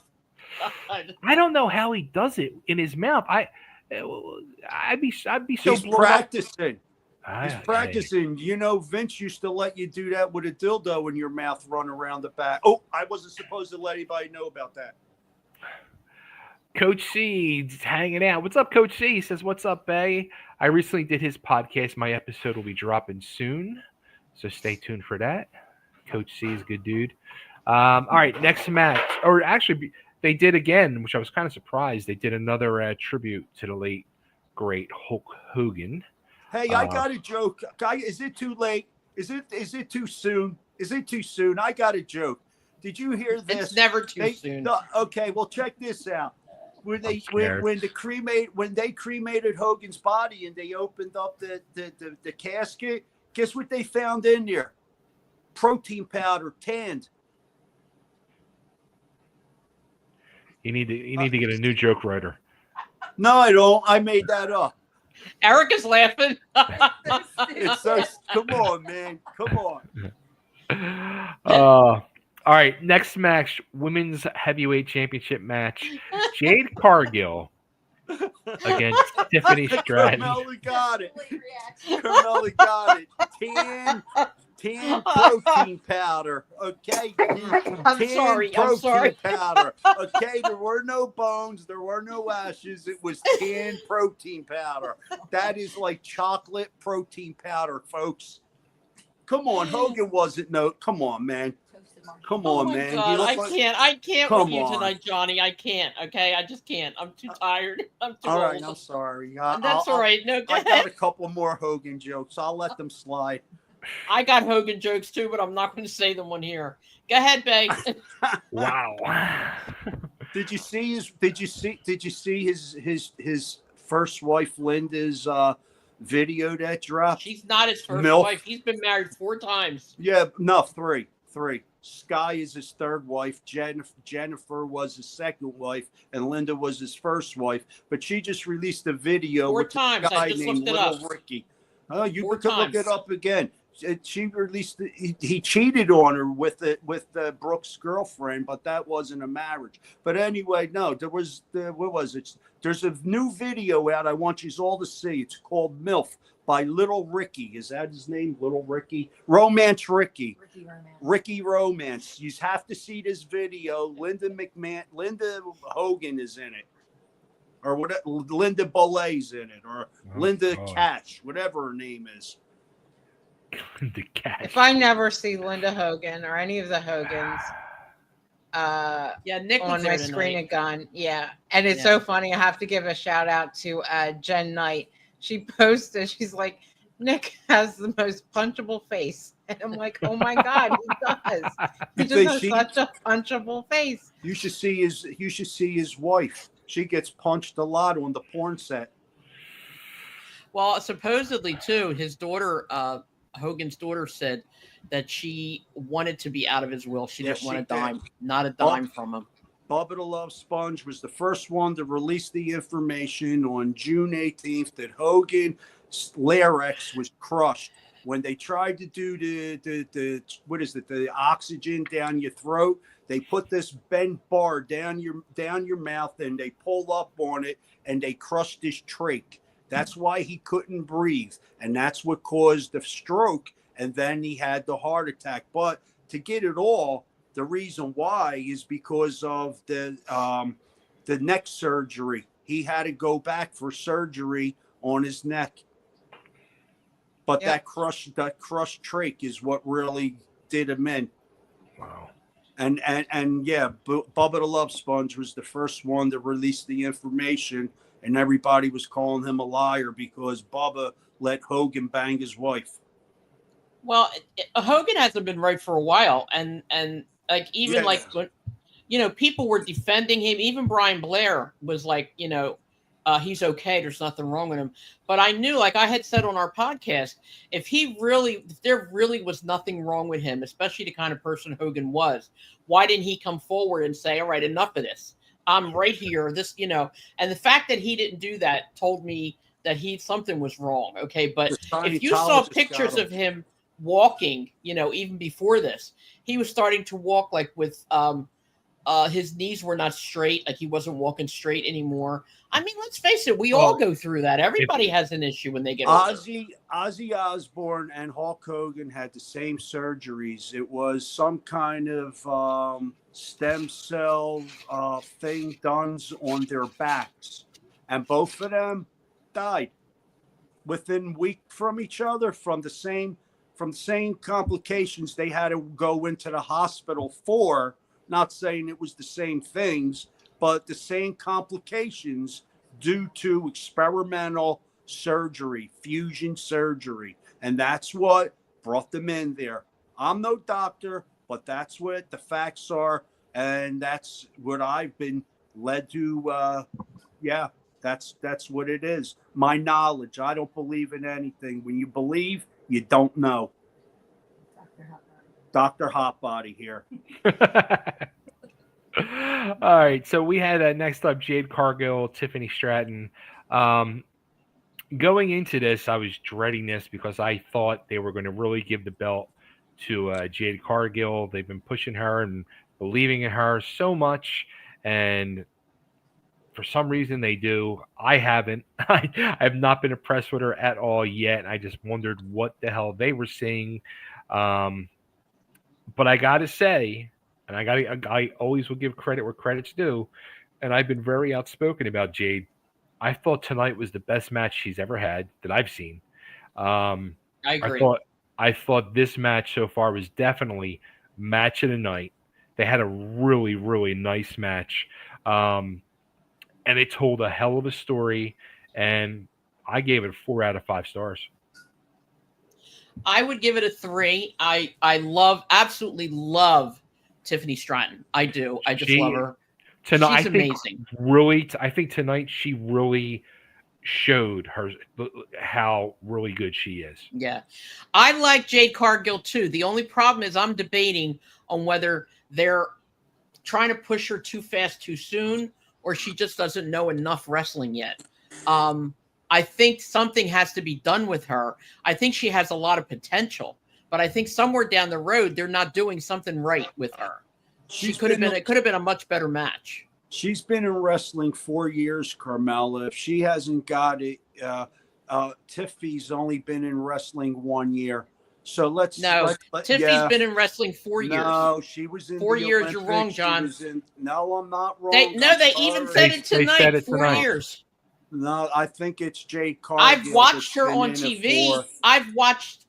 I don't know how he does it in his mouth. I'd be so He's blown up. practicing. Ah, He's practicing. You know, Vince used to let you do that with a dildo in your mouth, run around the back. Oh, I wasn't supposed to let anybody know about that. Coach C's hanging out. What's up, Coach C? He says, "What's up, Bay?" I recently did his podcast. My episode will be dropping soon, so stay tuned for that. Coach C is a good dude. All right, next match. Or actually, they did again, which I was kind of surprised. They did another tribute to the late, great Hulk Hogan. Hey, I got a joke. Guy, is it too late? Is it too soon? Is it too soon? I got a joke. Did you hear this? It's never too soon. Okay, well, check this out. When they cremated Hogan's body and they opened up the casket, guess what they found in there? Protein powder, tanned. You need to get a new joke writer. No, I don't. I made that up. Eric is laughing. It's so. Come on, man. Come on. All right, next match, women's heavyweight championship match. Jade Cargill against Tiffany Stratton. Carmella got it. Carmella got it. Tan protein powder. Okay. I'm sorry. Powder. Okay. There were no bones. There were no ashes. It was tan protein powder. That is like chocolate protein powder, folks. Come on. Hogan wasn't Come on, man. Come on, man. God, I can't Come with you on. tonight, Johnny. I can't. Okay, I just can't. I'm too tired. I'm too All old. right, I'm sorry. That's all right. No, go I ahead. got a couple more Hogan jokes. I'll let them slide. I got Hogan jokes too, but I'm not going to say them on here. Go ahead, Bay. Wow. Did you see his first wife Linda's video that dropped? She's not his first Milf. wife. He's been married 4 times. Yeah, no, three. Sky is his third wife. Jennifer was his second wife, and Linda was his first wife. But she just released a video 4 with times. a guy I just named looked it Little up. Ricky. Oh, you 4 could look times. it up again. She released. He cheated on her with Brooks' girlfriend, but that wasn't a marriage. But anyway, no, there was what was it? There's a new video out. I want you all to see. It's called MILF by Little Ricky. Is that his name? Little Ricky? Romance Ricky. Ricky Romance. You have to see this video. Linda Hogan is in it. Or what? Linda Bolet's in it. Or Linda Cash, whatever her name is. Linda Cash. if I never see Linda Hogan or any of the Hogans Nick was on there my tonight. screen again, and it's so funny. I have to give a shout out to Jen Knight. She posted, she's like, Nick has the most punchable face. And I'm like, oh my God, he does. He just has such a punchable face. You should see his wife. She gets punched a lot on the porn set. Well, supposedly too, his daughter, Hogan's daughter, said that she wanted to be out of his will. She didn't want a dime, not a dime from him. Bubba the Love Sponge was the first one to release the information on June 18th that Hogan's larynx was crushed when they tried to do the what is it, the oxygen down your throat, they put this bent bar down your mouth and they pull up on it and they crushed his trach. That's why he couldn't breathe, and that's what caused the stroke, and then he had the heart attack. But to get it all, the reason why is because of the neck surgery. He had to go back for surgery on his neck. But that crushed trach is what really did him in. Wow. And yeah, Bubba the Love Sponge was the first one to release the information, and everybody was calling him a liar because Bubba let Hogan bang his wife. Well, Hogan hasn't been right for a while, and like even like when, people were defending him. Even Brian Blair was like, he's okay. There's nothing wrong with him. But I knew, like I had said on our podcast, if there really was nothing wrong with him, especially the kind of person Hogan was, why didn't he come forward and say, all right, enough of this. I'm right here. This, and the fact that he didn't do that told me that something was wrong. Okay. But if you saw pictures of him walking, even before this, he was starting to walk like with, his knees were not straight, like he wasn't walking straight anymore. I mean, let's face it, we all go through that. Everybody has an issue when they get older. Ozzy Osbourne and Hulk Hogan had the same surgeries. It was some kind of stem cell thing done on their backs, and both of them died within a week from each other from the same complications they had to go into the hospital for. Not saying it was the same things, but the same complications due to experimental surgery, fusion surgery. And that's what brought them in there. I'm no doctor, but that's what the facts are. And that's what I've been led to. That's what it is. My knowledge. I don't believe in anything. When you believe, you don't know. Dr. Hotbody here. All right, so we had next up Jade Cargill, Tiffany Stratton. Going into this, I was dreading this because I thought they were going to really give the belt to Jade Cargill. They've been pushing her and believing in her so much, and for some reason they do. I haven't. I have not been impressed with her at all yet. I just wondered what the hell they were seeing. But I got to say, and I always will give credit where credit's due, and I've been very outspoken about Jade. I thought tonight was the best match she's ever had that I've seen. I agree. I thought this match so far was definitely match of the night. They had a really, really nice match. And they told a hell of a story, and I gave it 4 out of 5 stars. I would give it a 3. I absolutely love Tiffany Stratton. I do. I just love her. Tonight, she's amazing. I think tonight she really showed how really good she is. Yeah. I like Jade Cargill too. The only problem is I'm debating on whether they're trying to push her too fast too soon, or she just doesn't know enough wrestling yet. I think something has to be done with her. I think she has a lot of potential, but I think somewhere down the road they're not doing something right with her. It could have been a much better match. She's been in wrestling 4 years, Carmella. If she hasn't got it, Tiffy's only been in wrestling 1 year. So Tiffy's been in wrestling 4 years. No, she was in 4 years. Olympics. You're wrong, John. No, I'm not wrong. They even said it tonight. Said it 4 tonight. years. No, I think it's Jade Cargill. I've watched her on TV. I've watched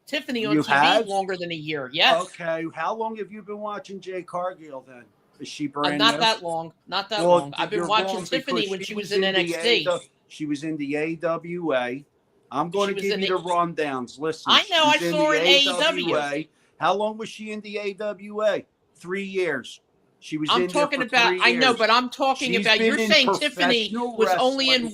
Tiffany on TV longer than a year. Yes. Okay. How long have you been watching Jade Cargill then? Is she brand not new? that long. Not that long. I've been watching Tiffany when she was in NXT. She was in the AWA. I'm going to give you the rundowns. Listen. I know. I saw her in AEW. How long was she in the AWA? 3 years. She was. I'm talking about. I know, but I'm talking about. You're saying Tiffany was only in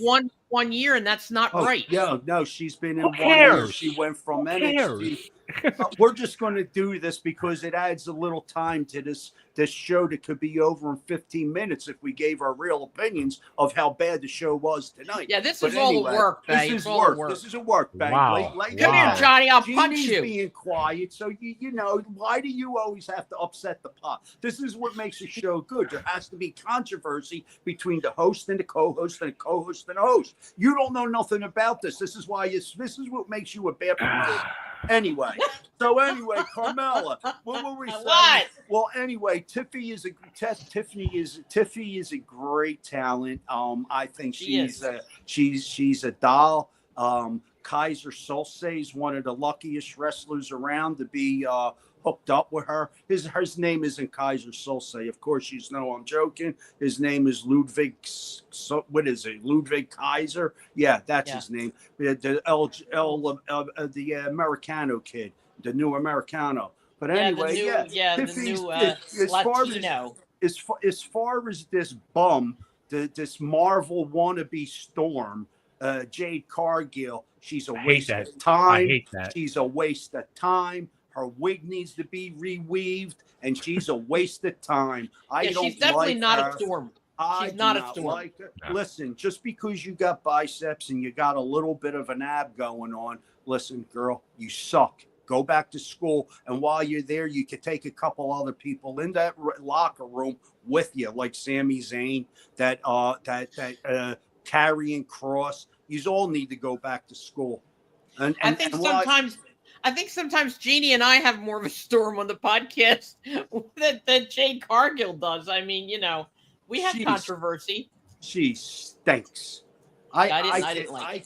one year, and that's not right. Yeah, no, she's been in 1 cares? year. She went from NXT. We're just going to do this because it adds a little time to this show that could be over in 15 minutes if we gave our real opinions of how bad the show was tonight. Yeah, this But is all the anyway, work, This babe. is It's all the work. work. This is a work, babe. Wow. Come here, Johnny. I'll punch Jeannie's you. being quiet, so you know why do you always have to upset the pot? This is what makes a show good. There has to be controversy between the host and the co-host and the co-host and the host. You don't know nothing about this. This is why this is what makes you a bad promoter. Anyway, Carmella, what were we saying? What? Well, anyway, Tiffy is a great talent. I think she's a doll. Kaiser Solse is one of the luckiest wrestlers around to be hooked up with her. His name isn't Kaiser Solse. Of course, you know I'm joking. His name is Ludwig. What is it? Ludwig Kaiser? Yeah, that's his name. The Americano kid, the new Americano. But anyway, the new Latino. As far as this bum, this Marvel wannabe Storm, Jade Cargill, she's a waste of time. I hate that. She's a waste of time. Her wig needs to be reweaved, and she's a waste of time. She's definitely not a Storm. She's not a Storm. Like her. Listen, just because you got biceps and you got a little bit of an ab going on, listen, girl, you suck. Go back to school, and while you're there, you could take a couple other people in that locker room with you, like Sami Zayn, that Carrie and Kross. You all need to go back to school. And I think sometimes Jeannie and I have more of a storm on the podcast than Jade Cargill does. I mean, you know, we have controversy. She stinks. I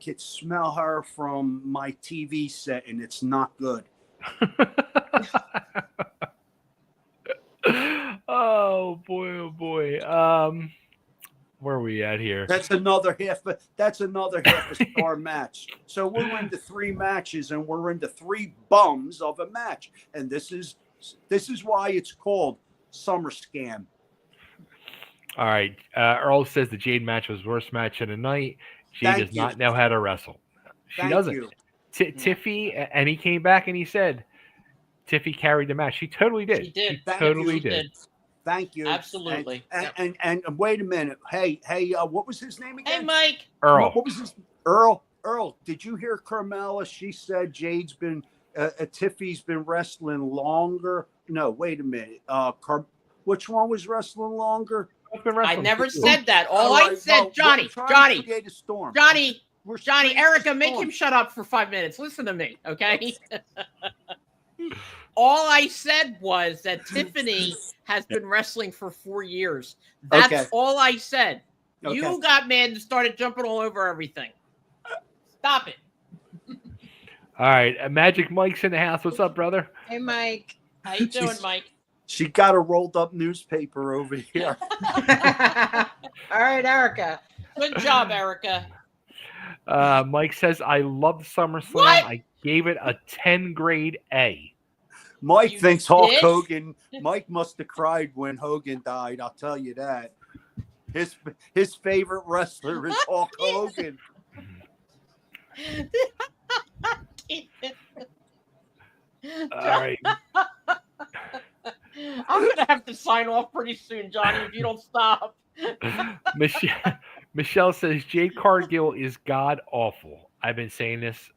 could smell her from my TV set, and it's not good. Oh boy. Where are we at here? That's another half a star match. So we're into 3 matches, and we're into 3 bums of a match, and this is why it's called Summer Scam. All right. Earl says the Jade match was worst match of the night. Jade does not know how to wrestle. She doesn't. Tiffy, and he came back and he said Tiffy carried the match. She totally did. She did. She totally did. Thank you. Absolutely. And wait a minute. Hey, what was his name again? Hey, Mike. Earl. What was his Earl? Did you hear Carmella? She said Jade's been Tiffy's been wrestling longer. No, wait a minute. Which one was wrestling longer? I never said that. All I said, Johnny, Erica, make him shut up for 5 minutes. Listen to me, okay? All I said was that Tiffany has been wrestling for 4 years. That's all I said. Okay. You got mad and started jumping all over everything. Stop it. All right. Magic Mike's in the house. What's up, brother? Hey, Mike. How you doing, Mike? She got a rolled up newspaper over here. All right, Erica. Good job, Erica. Mike says, I loved SummerSlam. What? I gave it a 10 grade A. Mike thinks Hulk Hogan. Mike must have cried when Hogan died. I'll tell you that. His favorite wrestler is Hulk Hogan. All right. I'm going to have to sign off pretty soon, Johnny, if you don't stop. Michelle says, Jade Cargill is god awful. I've been saying this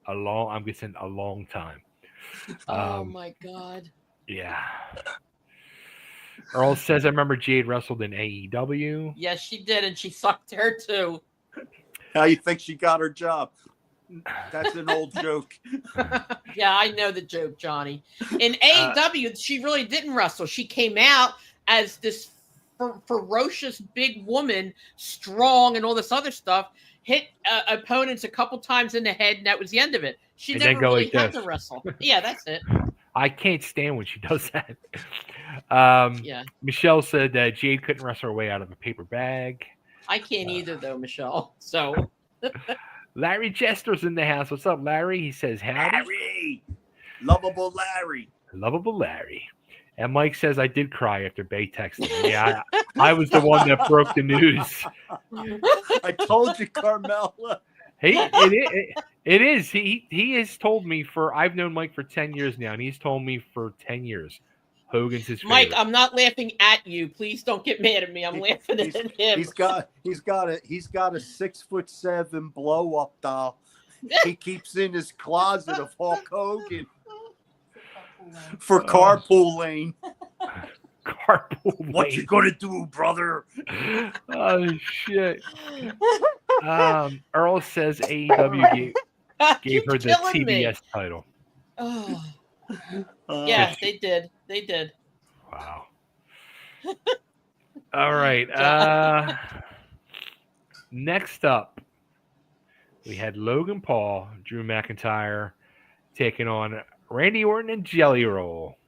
a long time. Oh, my God. Yeah. Earl says, I remember Jade wrestled in AEW. Yes, she did, and she sucked there, too. How you think she got her job? That's an old joke. Yeah, I know the joke, Johnny. In AEW, she really didn't wrestle. She came out as this ferocious big woman, strong and all this other stuff, hit opponents a couple times in the head, and that was the end of it. She And never then go really like had this. to wrestle. Yeah, that's it. I can't stand when she does that. Yeah. Michelle said that Jade couldn't wrestle her way out of a paper bag. I can't either, though, Michelle. So... Larry Jester's in the house. What's up, Larry? He says, howdy. Larry. Lovable Larry. Lovable Larry. And Mike says, I did cry after Bay texted me. Yeah, I was the one that broke the news. I told you, Carmella. Hey, It is. He has told me I've known Mike for 10 years now, and he's told me for 10 years Hogan's his Mike, favorite. I'm not laughing at you. Please don't get mad at me. I'm laughing at him. He's got a 6'7" blow up doll. He keeps in his closet of Hulk Hogan for carpool lane. Carpool What lane. you gonna do, brother? Oh shit. Earl says AEW gave her the TBS title. Oh. Yeah, they did. They did. Wow. All right. Next up, we had Logan Paul, Drew McIntyre taking on Randy Orton and Jelly Roll.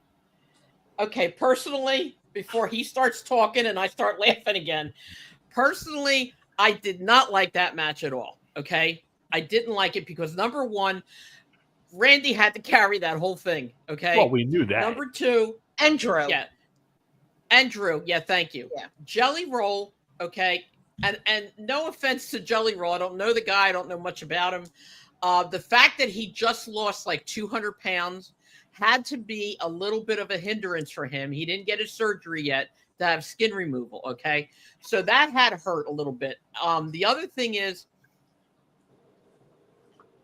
Okay, personally, before he starts talking and I start laughing again, personally, I did not like that match at all. Okay, I didn't like it because number one, Randy had to carry that whole thing. Okay, Well, we knew that. Number two, And Drew. Yeah, and Drew. Yeah, thank you. Yeah. Jelly Roll. Okay, and no offense to Jelly Roll, I don't know the guy. I don't know much about him. The fact that he just lost like 200 pounds had to be a little bit of a hindrance for him. He didn't get his surgery yet to have skin removal. Okay, so that had hurt a little bit. The other thing is,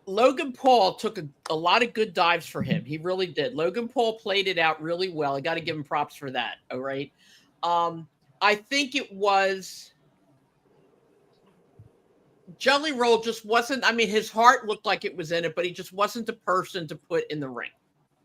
Logan Paul took a lot of good dives for him. He really did. Logan Paul played it out really well. I got to give him props for that. All right. I think it was Jelly Roll just wasn't. I mean, his heart looked like it was in it, but he just wasn't the person to put in the ring.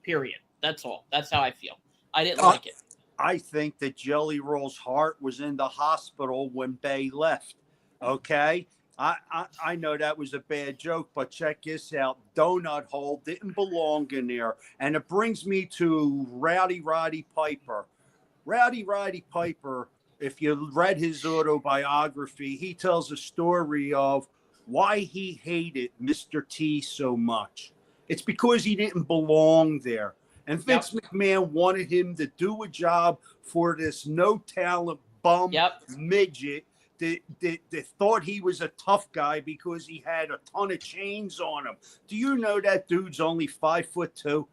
Period. That's all. That's how I feel. I didn't like it. I think that Jelly Roll's heart was in the hospital when Bay left. Okay. I know that was a bad joke, but check this out. Donut Hole didn't belong in there. And it brings me to Rowdy Roddy Piper. Rowdy Roddy Piper, if you read his autobiography, he tells a story of why he hated Mr. T so much. It's because he didn't belong there. And Vince McMahon wanted him to do a job for this no-talent bum midget that thought he was a tough guy because he had a ton of chains on him. Do you know that dude's only 5'2"?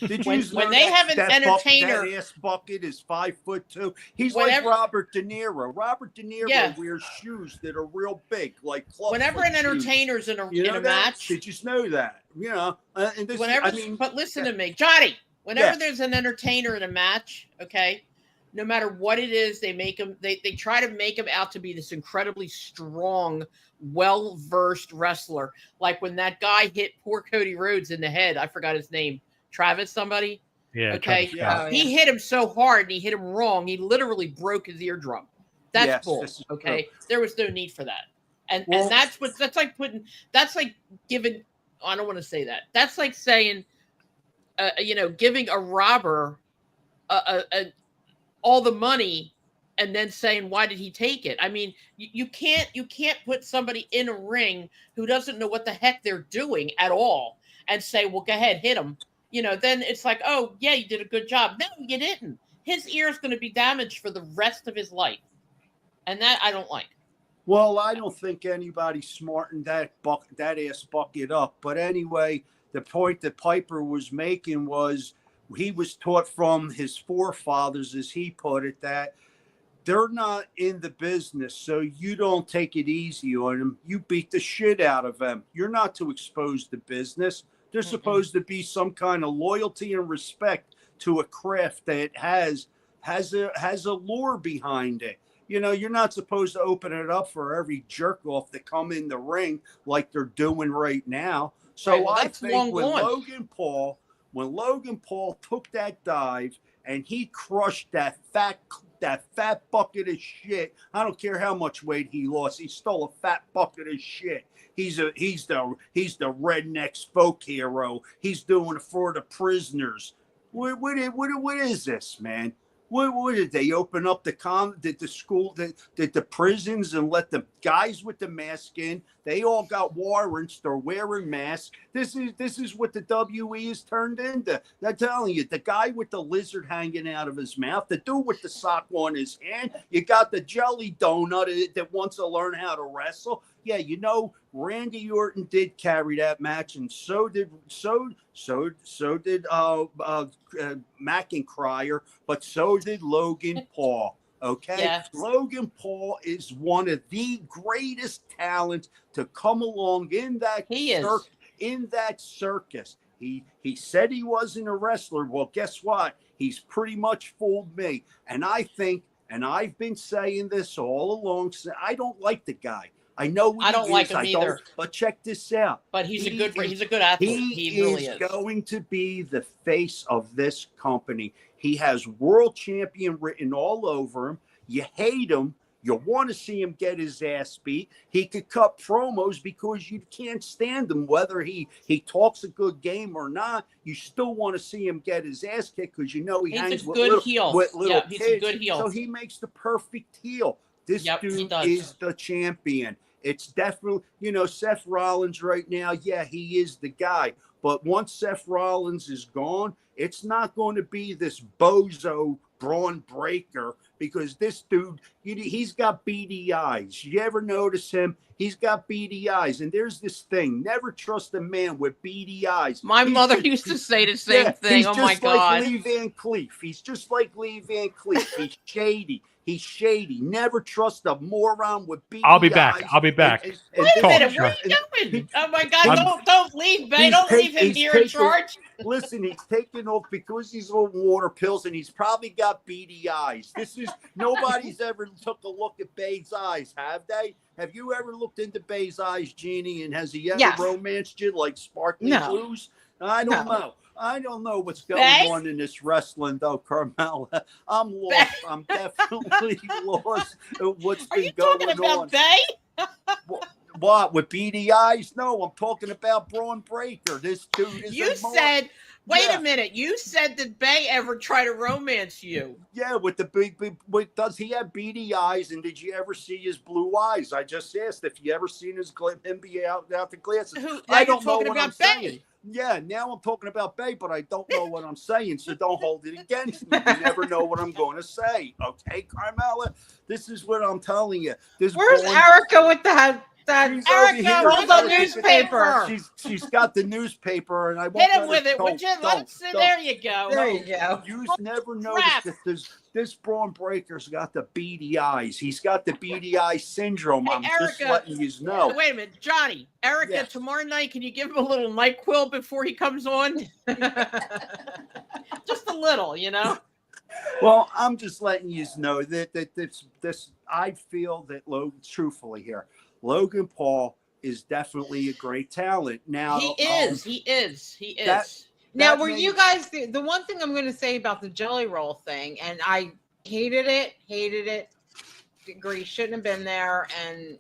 Did you when they have an entertainer, that ass bucket is 5'2"? He's like Robert De Niro. Robert De Niro wears shoes that are real big, like club. Whenever an entertainer's in a match, did you know that? You know, and this, whenever. But listen to me, Johnny. Whenever there's an entertainer in a match, okay, no matter what it is, they make him. They try to make him out to be this incredibly strong, well-versed wrestler. Like when that guy hit poor Cody Rhodes in the head. I forgot his name. Travis somebody? Yeah. Okay. He hit him so hard and he hit him wrong. He literally broke his eardrum. That's bull. Okay. True. There was no need for that. And that's like giving, I don't want to say that. That's like saying, giving a robber all the money and then saying, why did he take it? I mean, you can't put somebody in a ring who doesn't know what the heck they're doing at all and say, well, go ahead, hit him. Then it's like, oh, yeah, you did a good job. No, you didn't. His ear is going to be damaged for the rest of his life. And that I don't like. Well, I don't think anybody smartened that ass bucket up. But anyway, the point that Piper was making was he was taught from his forefathers, as he put it, that they're not in the business, so you don't take it easy on them. You beat the shit out of them. You're not to expose the business. There's supposed to be some kind of loyalty and respect to a craft that has a lore behind it. You're not supposed to open it up for every jerk off that come in the ring like they're doing right now. So I think when Logan Paul took that dive and he crushed that fat bucket of shit. I don't care how much weight he lost. He stole a fat bucket of shit. He's the redneck folk hero. He's doing it for the prisoners. What is this, man? What did they open up the prisons and let the guys with the mask in? They all got warrants. They're wearing masks. This is what the WE has turned into. I'm telling you, the guy with the lizard hanging out of his mouth, the dude with the sock on his hand, you got the jelly donut that wants to learn how to wrestle. Yeah, Randy Orton did carry that match, and so did McIntyre, but so did Logan Paul. Okay, Yeah. Logan Paul is one of the greatest talents to come along in that He is. in that circus. He said he wasn't a wrestler. Well, guess what? He's pretty much fooled me. And I think, and I've been saying this all along, I don't like the guy. I know what I don't he like is. him I either. don't, but check this out. But he's a good athlete. He really is going to be the face of this company. He has world champion written all over him. You hate him. You want to see him get his ass beat. He could cut promos because you can't stand him, whether he talks a good game or not. You still want to see him get his ass kicked because he hangs with little kids. He's a good heel. So he makes the perfect heel. This dude is the champion. It's definitely, Seth Rollins right now. Yeah, he is the guy. But once Seth Rollins is gone, it's not going to be this bozo Braun Breaker, because this dude, he's got beady eyes. You ever notice him? He's got beady eyes. And there's this thing, never trust a man with beady eyes. My mother used to say the same thing. Oh, my God. He's just like Lee Van Cleef. He's just like Lee Van Cleef. He's shady. He's shady. Never trust a moron with beady eyes. I'll be back. Wait a minute. Where are you going? Oh, my God. Don't leave, Bay. Don't leave him here in charge. Listen, he's taking off because he's on water pills, and he's probably got beady eyes. Nobody's ever took a look at Bay's eyes, have they? Have you ever looked into Bay's eyes, Jeannie? And has he ever romanced you like Sparkly Blues? I don't know. I don't know what's going on in this wrestling, though, Carmella. I'm lost. I'm definitely lost at what's been going on. Are you talking about Bay? What, with beady eyes? No, I'm talking about Braun Breaker. This dude is wait a minute. You said that Bay ever try to romance you? Yeah, with the big, does he have beady eyes? And did you ever see his blue eyes? I just asked if you ever seen him be out the glasses. I don't know what I'm saying. Yeah, now I'm talking about Bay, but I don't know what I'm saying, so don't hold it against me. You never know what I'm going to say. Okay, Carmella? This is what I'm telling you. Where's Erica with that Erica, hold the newspaper. She's got the newspaper, and I won't hit him with it. Would you? There you go. There you go. You never noticed that this Braun Breaker's got the beady eyes. He's got the beady eye syndrome. I'm just letting you know. Wait a minute, Johnny. Erica, tomorrow night, can you give him a little NyQuil before he comes on? Just a little, Well, I'm just letting you know that this. I feel that truthfully here, Logan Paul is definitely a great talent. Now he is. He is. Now, were you guys the one thing I'm going to say about the jelly roll thing, and I hated it. Agree, shouldn't have been there, and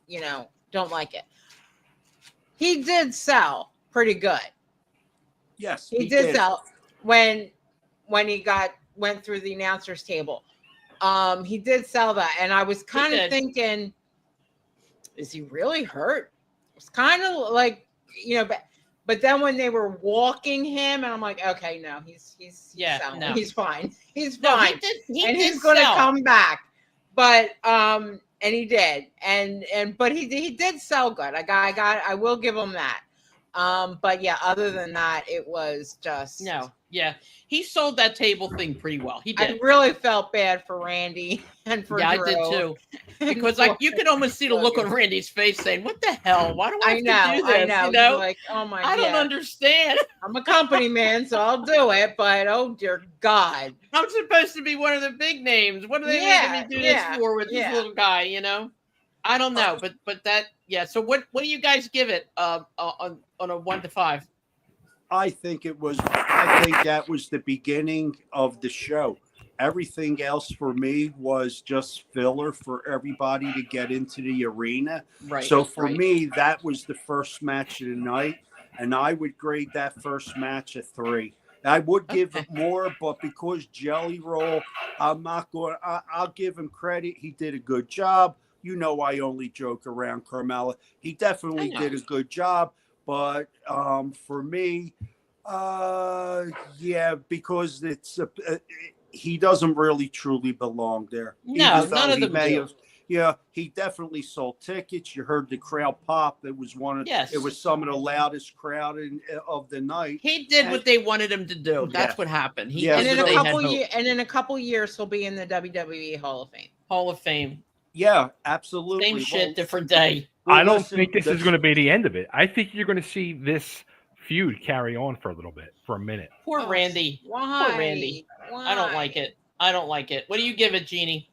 don't like it. He did sell pretty good. Yes, he did sell when he went through the announcer's table. He did sell that, and I was kind of thinking, is he really hurt? It's kind of like, but then when they were walking him, and I'm like, okay, no, he's fine. He's fine. He's going to come back. But and he did. But he did sell good. I will give him that. But yeah, other than that, it was just no. Yeah, he sold that table thing pretty well. He did. I really felt bad for Randy and for Drew. I did too, because you could almost see the look on Randy's face, saying, "What the hell? Why do I have to do this?" I know. He's like, oh my! I don't understand. I'm a company man, so I'll do it. But oh dear God, I'm supposed to be one of the big names. What are they making me do this for with this little guy? I don't know, but that So what do you guys give it on a 1 to 5? I think that was the beginning of the show. Everything else for me was just filler for everybody to get into the arena. Right. So for me, that was the first match of the night, and I would grade that first match a 3. I would give it more, but because Jelly Roll, I'm not going. I'll give him credit. He did a good job. I only joke around, Carmella. He definitely did a good job. But for me, because it's he doesn't really truly belong there. No, none of them do. Yeah, he definitely sold tickets. You heard the crowd pop. It was Yes. It was some of the loudest crowd of the night. He did what they wanted him to do. That's what happened. He Yeah, did And what in they a had couple hoped. in a couple years, he'll be in the WWE Hall of Fame. Hall of Fame. Yeah, absolutely. Same shit, different day. I don't listen, think this is going to be the end of it. I think you're going to see this feud carry on for a little bit, for a minute. Poor Oh, Randy. Why? Poor Randy. Why? I don't like it. I don't like it. What do you give it, Jeannie?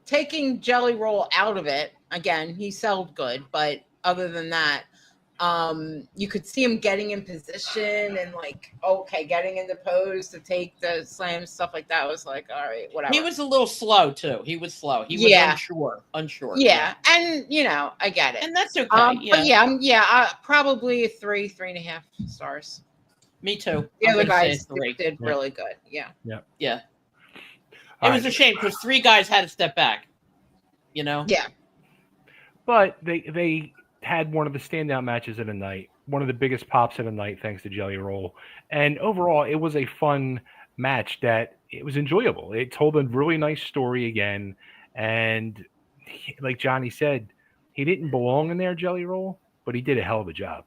Taking Jelly Roll out of it, again, he sold good, but other than that, you could see him getting in position and like, okay, getting into pose to take the slam, stuff like that. Was like, all right, whatever. He was a little slow too. He was slow. He was unsure. Yeah, and I get it, and that's okay. But probably 3.5 stars. Me too. The I'm other gonna say guys did really good. Yeah. Yeah. All It was right. a shame because 3 guys had to step back. Yeah. But they had one of the standout matches of the night, one of the biggest pops of the night, thanks to Jelly Roll. And overall, it was a fun match that it was enjoyable. It told a really nice story again. And like Johnny said, he didn't belong in there, Jelly Roll, but he did a hell of a job.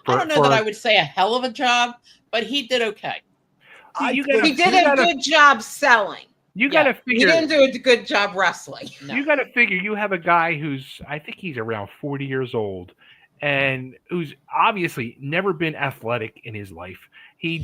I don't know that I would say a hell of a job, but he did okay. He did a good job selling. You got to figure. He didn't do a good job wrestling. No. You got to figure you have a guy who's, I think he's around 40 years old and who's obviously never been athletic in his life. He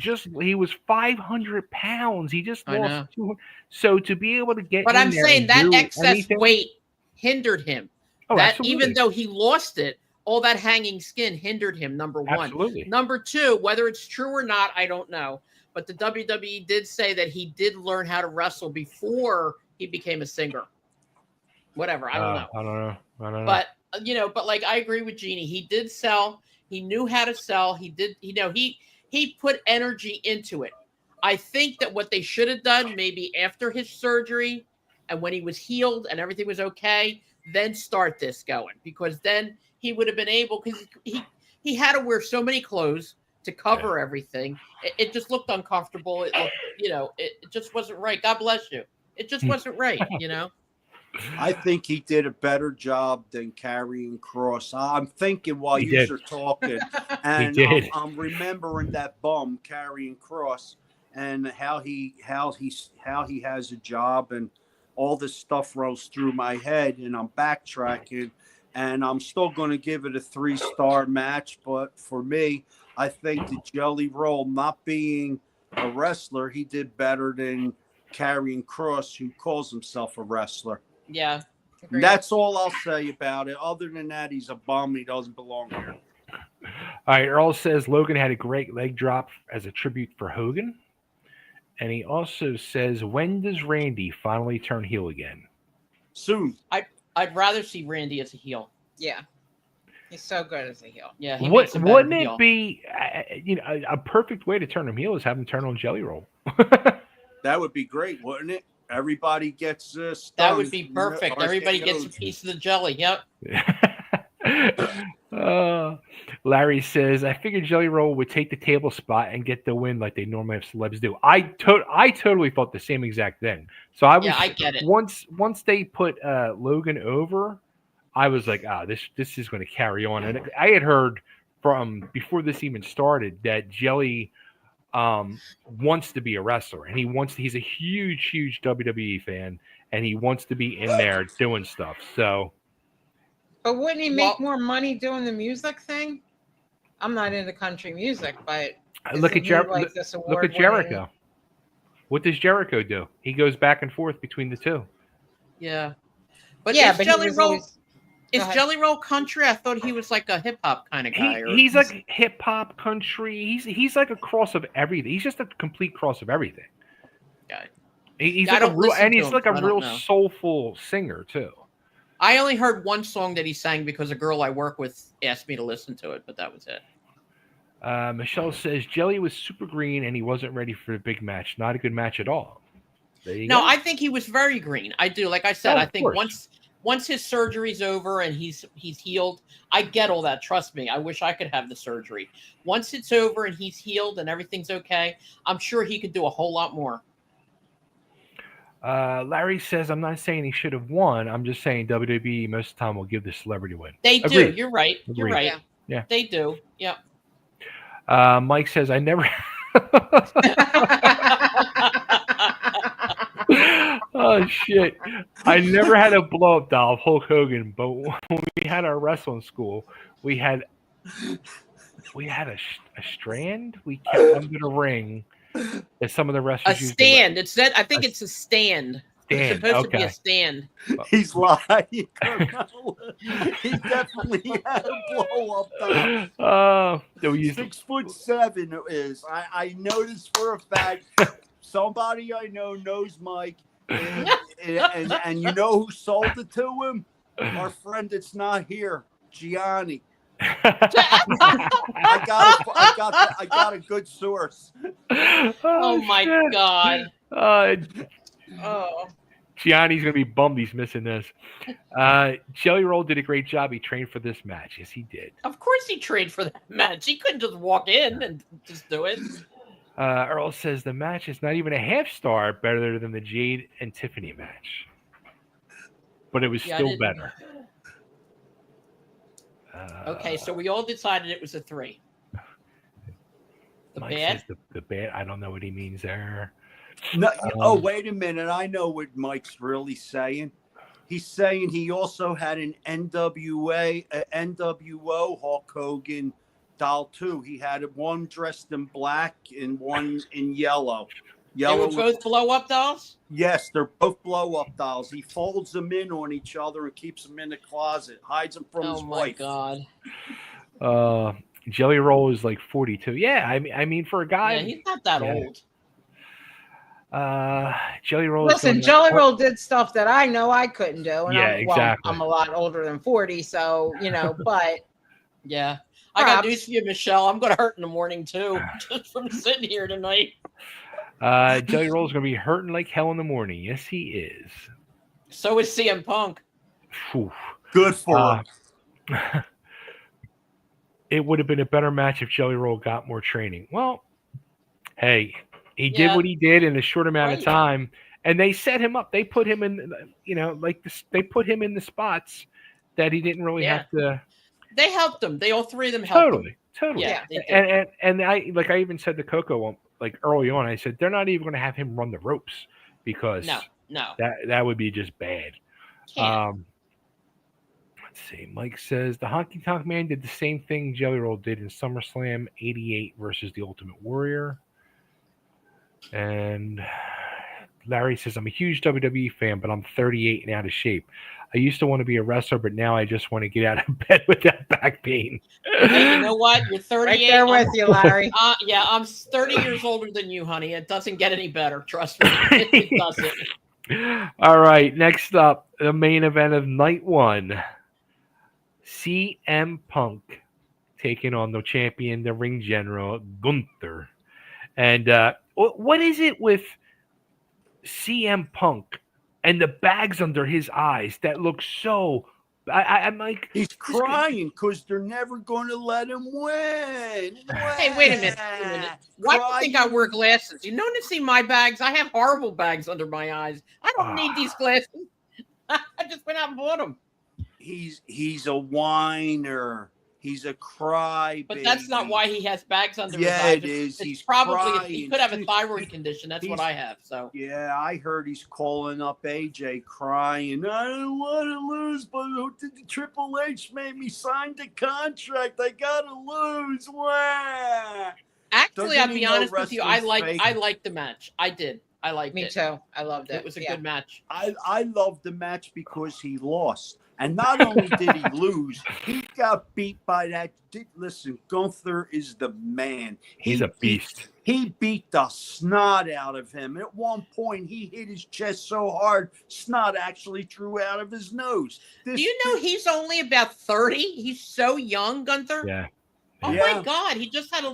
was 500 pounds. He just lost 200. So to be able to get But in I'm there saying and that do excess anything- weight hindered him. Oh, that absolutely. even though he lost it, all that hanging skin hindered him, number one. Absolutely. Number two, whether it's true or not, I don't know. But the WWE did say that he did learn how to wrestle before he became a singer. Whatever, I don't know. I don't know. But but like I agree with Jeannie. He did sell. He knew how to sell. He did. He put energy into it. I think that what they should have done, maybe after his surgery, and when he was healed and everything was okay, then start this going, because then he would have been able, because he had to wear so many clothes to cover everything. It just looked uncomfortable. It looked, it just wasn't right. God bless you. It just wasn't right, I think he did a better job than carrying Kross. I'm thinking while you are talking, and I'm remembering that bum carrying Kross and how he has a job, and all this stuff rolls through my head, and I'm backtracking, and I'm still going to give it a 3-star match. But for me, I think the Jelly Roll, not being a wrestler, he did better than carrying Kross, who calls himself a wrestler. Yeah. That's all I'll say about it. Other than that, he's a bum. He doesn't belong here. All right, Earl says Logan had a great leg drop as a tribute for Hogan. And he also says, when does Randy finally turn heel again? Soon. I'd rather see Randy as a heel. Yeah. He's so good as a heel. Yeah. Wouldn't it be, a perfect way to turn him heel is have him turn on Jelly Roll? That would be great, wouldn't it? Everybody gets that would be perfect. Everybody gets a piece of the jelly. Yep. Larry says, I figured Jelly Roll would take the table spot and get the win like they normally have celebs do. I totally thought the same exact thing. So I get it. Once they put Logan over, I was like, this is going to carry on. And I had heard from before this even started that Jelly wants to be a wrestler, and he's a huge WWE fan, and he wants to be in there doing stuff. So, but wouldn't he make more money doing the music thing? I'm not into country music, but look at Jericho. What does Jericho do? He goes back and forth between the two. Yeah, but Jelly Roll. Is Jelly Roll country? I thought he was like a hip hop kind of guy. He's like hip hop country. He's like a cross of everything. He's just a complete cross of everything. Yeah. He's like a real soulful singer too. I only heard one song that he sang because a girl I work with asked me to listen to it, but that was it. Michelle says Jelly was super green and he wasn't ready for a big match. Not a good match at all. I think he was very green. I do. Like I said, I think once his surgery's over and he's healed, I get all that. Trust me. I wish I could have the surgery. Once it's over and he's healed and everything's okay, I'm sure he could do a whole lot more. Larry says, I'm not saying he should have won. I'm just saying WWE most of the time will give the celebrity win. They do. Agreed. You're right. You're Agreed. right. Yeah. They do. Yep. Mike says, I never. Oh shit! I never had a blow up doll of Hulk Hogan, but when we had our wrestling school, we had a strand we kept under the ring that some of the A wrestlers used. stand. It's that. I think it's a stand. It's supposed to be a stand. He's lying. He definitely had a blow up doll. We used 6'7" it is. I know this for a fact. Somebody I know knows Mike, and you know who sold it to him? Our friend that's not here, Gianni. I got a good source. Oh my shit. God. Oh. Gianni's gonna be bummed he's missing this. Jelly Roll did a great job. He trained for this match. Yes, he did. Of course he trained for that match. He couldn't just walk in and just do it. Earl says the match is not even a half star better than the Jade and Tiffany match, but it was still better. Okay, so we all decided it was a 3. Mike says the bad. I don't know what he means there. No, wait a minute. I know what Mike's really saying. He's saying he also had an NWO Hulk Hogan doll too. He had one dressed in black and one in yellow. They were both blow-up dolls? Yes, they're both blow-up dolls. He folds them in on each other and keeps them in the closet, hides them from his wife. Oh, my God. Jelly Roll is like 42. Yeah, I mean for a guy. Yeah, he's not that old. Jelly Roll. Listen, Jelly Roll did stuff that I know I couldn't do. And exactly. I'm a lot older than 40, so, but. Yeah. I got news for you, Michelle. I'm going to hurt in the morning, too, just from sitting here tonight. Jelly Roll is going to be hurting like hell in the morning. Yes, he is. So is CM Punk. Whew. Good for him. It would have been a better match if Jelly Roll got more training. Well, hey, he did what he did in a short amount of time, and they set him up. They put him in, they put him in the spots that he didn't really have to. They helped him. All three of them helped him. Totally. Yeah, and I even said to Coco early on, I said they're not even going to have him run the ropes because no, that would be just bad. Let's see. Mike says the Honky Tonk Man did the same thing Jelly Roll did in SummerSlam '88 versus the Ultimate Warrior. And Larry says, I'm a huge WWE fan, but I'm 38 and out of shape. I used to want to be a wrestler, but now I just want to get out of bed without back pain. Hey, you know what? You're 38. Right there with you, Larry. Yeah, I'm 30 years older than you, honey. It doesn't get any better. Trust me. It doesn't. All right. Next up, the main event of night 1. CM Punk taking on the champion, the ring general, Gunther. And what is it with CM Punk and the bags under his eyes that look so... I'm like... He's crying because they're never going to let him win. Hey, wait a minute. Why do you think I wear glasses? You don't see my bags. I have horrible bags under my eyes. I don't need these glasses. I just went out and bought them. He's a whiner. He's a cry. But that's not why he has bags under his eyes. Yeah, it is. He's probably he could have a thyroid condition. That's what I have. So yeah, I heard he's calling up AJ crying. I don't want to lose, but Triple H made me sign the contract. I gotta lose. Wah. Actually, I'll be honest with you. I liked the match. I did. I liked it. Me too. I loved it. It was a good match. I loved the match because he lost. And not only did he lose, he got beat by that. Listen, Gunther is the man. He's a beast. He beat the snot out of him. At one point, he hit his chest so hard, snot actually drew out of his nose. Do you know he's only about 30? He's so young, Gunther. Yeah. Oh my God! They just had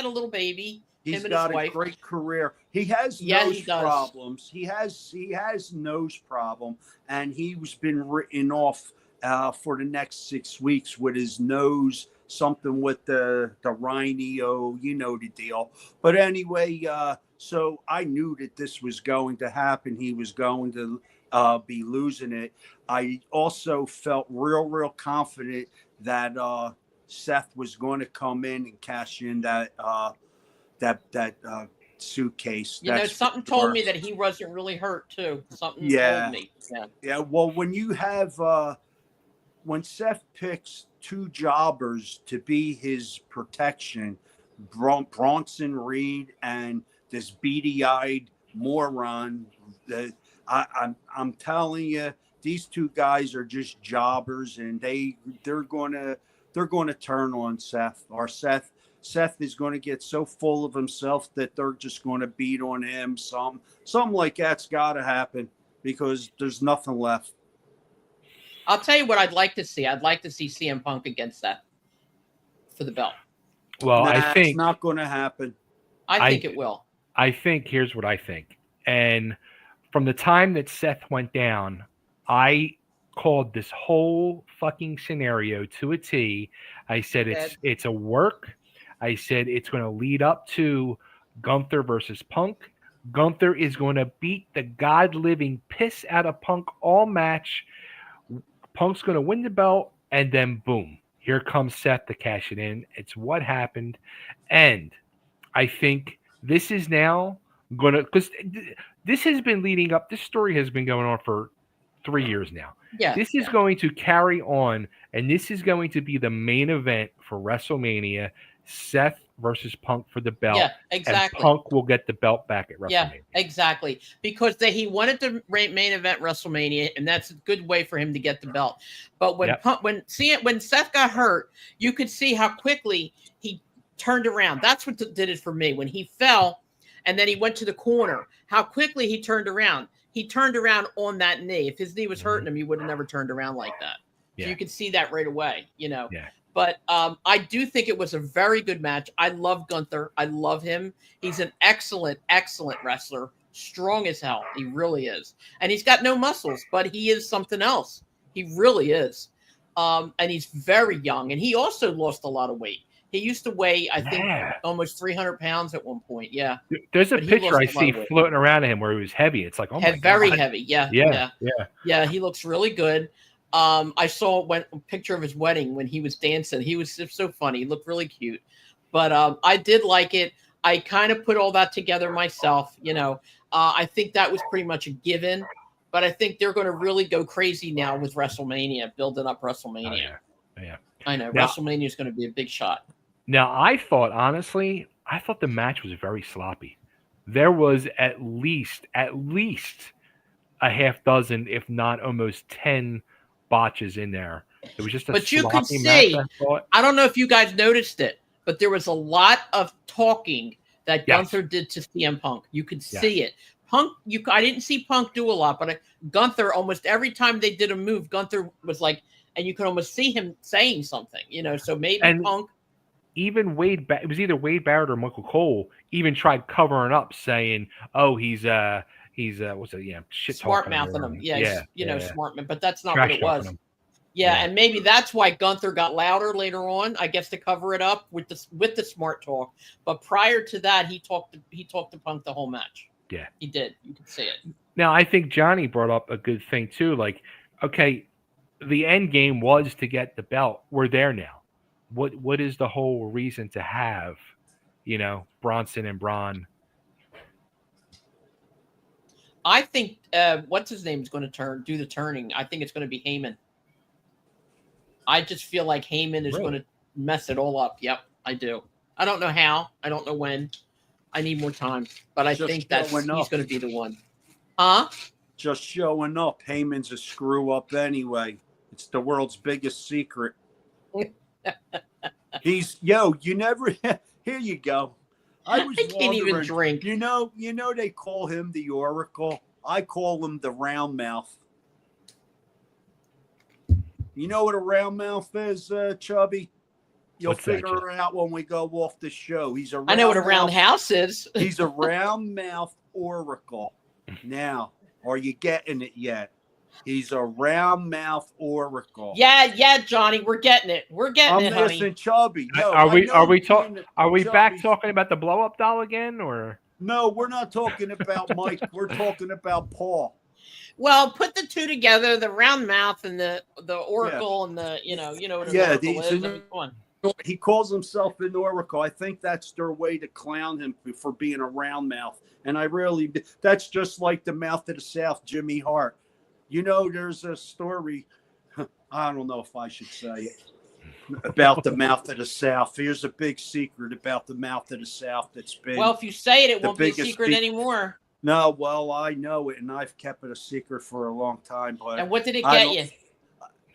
a little baby. He's and got his a wife. great career. He has Yeah, nose he does. problems. He has nose problem, and he's been written off for the next 6 weeks with his nose, something with the rhino, you know the deal. But anyway, so I knew that this was going to happen. He was going to be losing it. I also felt real confident that Seth was going to come in and cash in that suitcase. You know, That's something for told sure. me that he wasn't really hurt too. Something Yeah. told me. Yeah. Yeah, well, when you have when Seth picks two jobbers to be his protection, Bronson Reed and this beady-eyed moron, that I'm telling you, these two guys are just jobbers, and they're gonna turn on Seth. Or Seth is going to get so full of himself that they're just going to beat on him. Something like that's got to happen, because there's nothing left. I'll tell you what I'd like to see. I'd like to see CM Punk against Seth for the belt. Well, I It's think not going to happen. I think it will. I think here's what I think. And from the time that Seth went down, I called this whole fucking scenario to a T. I said it's a work. I said it's going to lead up to Gunther versus Punk. Gunther is going to beat the god-living piss out of Punk all match. Punk's going to win the belt, and then boom, here comes Seth to cash it in. It's what happened. And I think this is now going to, because this has been leading up, this story has been going on for 3 years now. Yeah. This is going to carry on, and this is going to be the main event for WrestleMania. Seth versus Punk for the belt. Yeah, exactly. And Punk will get the belt back at WrestleMania. Yeah, exactly. Because he wanted to main event WrestleMania, and that's a good way for him to get the belt. But when when Seth got hurt, you could see how quickly he turned around. That's what did it for me. When he fell, and then he went to the corner, how quickly he turned around. He turned around on that knee. If his knee was hurting him, he would have never turned around like that. So you could see that right away, you know. Yeah. But I do think it was a very good match. I love Gunther. I love him. He's an excellent wrestler. Strong as hell. He really is. And he's got no muscles, but he is something else. He really is. And he's very young. And he also lost a lot of weight. He used to weigh, I think, almost 300 pounds at one point. Yeah. There's a picture I see floating around of him where he was heavy. It's like, oh my God. Very heavy. Yeah. Yeah. He looks really good. I saw a picture of his wedding when he was dancing. He was so funny. He looked really cute. But I did like it. I kind of put all that together myself. You know, I think that was pretty much a given. But I think they're going to really go crazy now with WrestleMania, building up WrestleMania. Oh, yeah. I know. WrestleMania is going to be a big shot. Now, I thought the match was very sloppy. There was at least a half dozen, if not almost 10 botches in there. It was just a but you sloppy could match, see, I don't know if you guys noticed it, but there was a lot of talking that Gunther did to CM Punk. You could see it. Punk, I didn't see Punk do a lot, but Gunther, almost every time they did a move, Gunther was like, and you could almost see him saying something, you know, so maybe Punk. Even it was either Wade Barrett or Michael Cole even tried covering up, saying, oh, he's what's it? Yeah, shit smart mouthing him. Smart man, but that's not what it was. Yeah, and maybe that's why Gunther got louder later on, I guess, to cover it up with the smart talk. But prior to that, he talked to Punk the whole match. Yeah, he did. You can see it. Now, I think Johnny brought up a good thing too. Like, okay, the end game was to get the belt. We're there now. What is the whole reason to have, you know, Bronson and Braun? I think what's his name is going to do the turning. I think it's going to be Heyman. I just feel like Heyman is going to mess it all up. Yep, I do. I don't know how. I don't know when. I need more time, but I think he's going to be the one. Huh? Just showing up. Heyman's a screw up anyway. It's the world's biggest secret. You never. Here you go. I can't even drink. You know, they call him the Oracle. I call him the Round Mouth. You know what a round mouth is, Chubby? You'll What's that, figure it out when we go off the show. He's a I know what a round roundhouse is. He's a round mouth oracle. Now, are you getting it yet? He's a round mouth oracle. Yeah, Johnny, we're getting it. We're getting I'm it, honey. missing Chubby. No, Are we back Chubby's- talking about the blow up doll again, or No, we're not talking about Mike. We're talking about Paul. Well, put the two together, the round mouth and the oracle and the you know what an oracle is. Come on. He calls himself an oracle. I think that's their way to clown him for being a round mouth. And that's just like the mouth of the South, Jimmy Hart. You know, there's a story. I don't know if I should say it about the mouth of the South. Here's a big secret about the mouth of the South that's been. Well, if you say it, it won't be a secret anymore. No, well, I know it, and I've kept it a secret for a long time. But and what did it get you?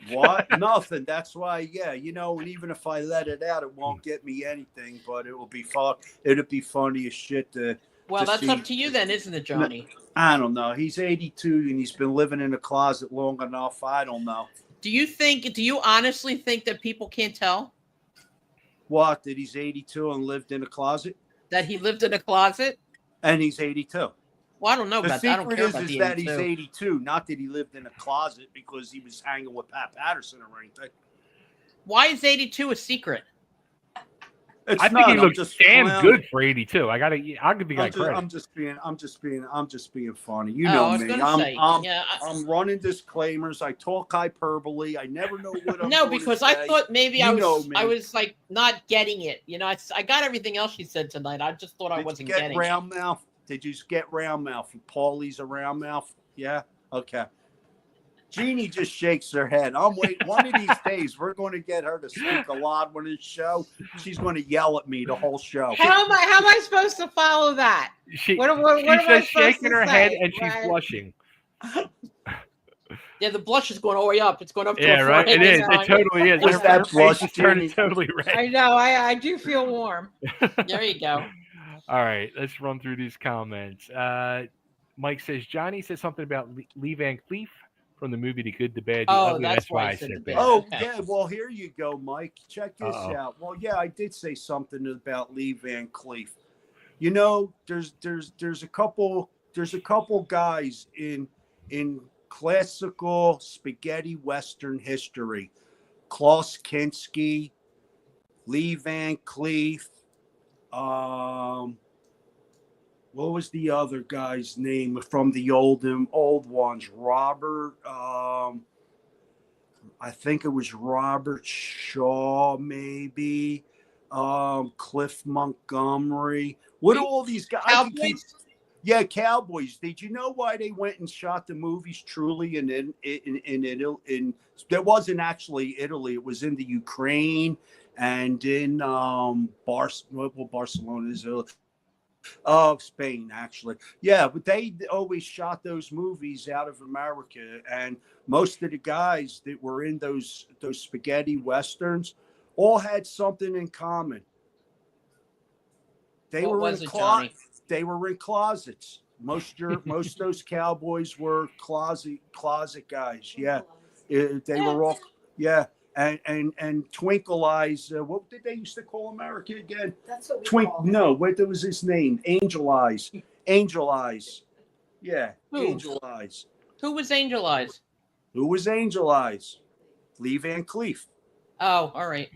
What? Nothing. That's why, yeah. You know, and even if I let it out, it won't get me anything. But it will be fun. It'll be funny as shit to. Well, to that's see. up to you then, isn't it, Johnny? I don't know. He's 82 and he's been living in a closet long enough. I don't know. Do you honestly think that people can't tell What? That he's 82 and lived in a closet? that he lived in a closet? And he's 82. Well, I don't know The about that. I don't secret care is about the that 82. he's 82, not that he lived in a closet because he was hanging with Pat Patterson or anything. Why is 82 a secret? It's I think not, he I'm looks just damn clowning. good for 82. I'll give the guy credit. I'm just being funny. You know me. I'm running disclaimers. I talk hyperbole. I never know what I'm No, going because to I say. thought maybe You I know me. was like not getting it. You know, I got everything else she said tonight. I just thought I Did wasn't you get getting round mouth? Did you get round mouth? Paulie's a round mouth? Yeah? Okay. Jeannie just shakes her head. I'm waiting. One of these days, we're going to get her to speak a lot on this show. She's going to yell at me the whole show. How am I supposed to follow that? She's What am I just supposed shaking to her head say, and she's right? blushing. Yeah, the blush is going all the way up. It's going up to Yeah, her right. It forehead. is. It totally is. Was Her that face blush, is turning Jeannie? totally I red. know. I do feel warm. There you go. All right, let's run through these comments. Mike says Johnny said something about Lee Van Cleef from the movie The Good, the Bad, the Ugly. That's why I I said said the that. bad. Oh, Okay. yeah. Well, here you go, Mike. Check this out. Well, yeah, I did say something about Lee Van Cleef. You know, there's a couple guys in classical spaghetti Western history. Klaus Kinski, Lee Van Cleef, what was the other guy's name from the old ones? Robert, I think it was Robert Shaw, maybe. Cliff Montgomery. What are all these guys? Cowboys? Yeah, Cowboys. Did you know why they went and shot the movies truly in Italy? There wasn't actually Italy. It was in the Ukraine and in Barcelona is Spain, actually. Yeah, but they always shot those movies out of America, and most of the guys that were in those spaghetti westerns all had something in common. They were in closets. Most of those cowboys were closet guys. Yeah, they were all and Twinkle Eyes. What did they used to call America again? That's what we call him. No, what was his name? Angel Eyes. Angel Eyes. Yeah, Who? Angel Eyes. Who was Angel Eyes? Who was Angel Eyes? Lee Van Cleef. Oh, all right.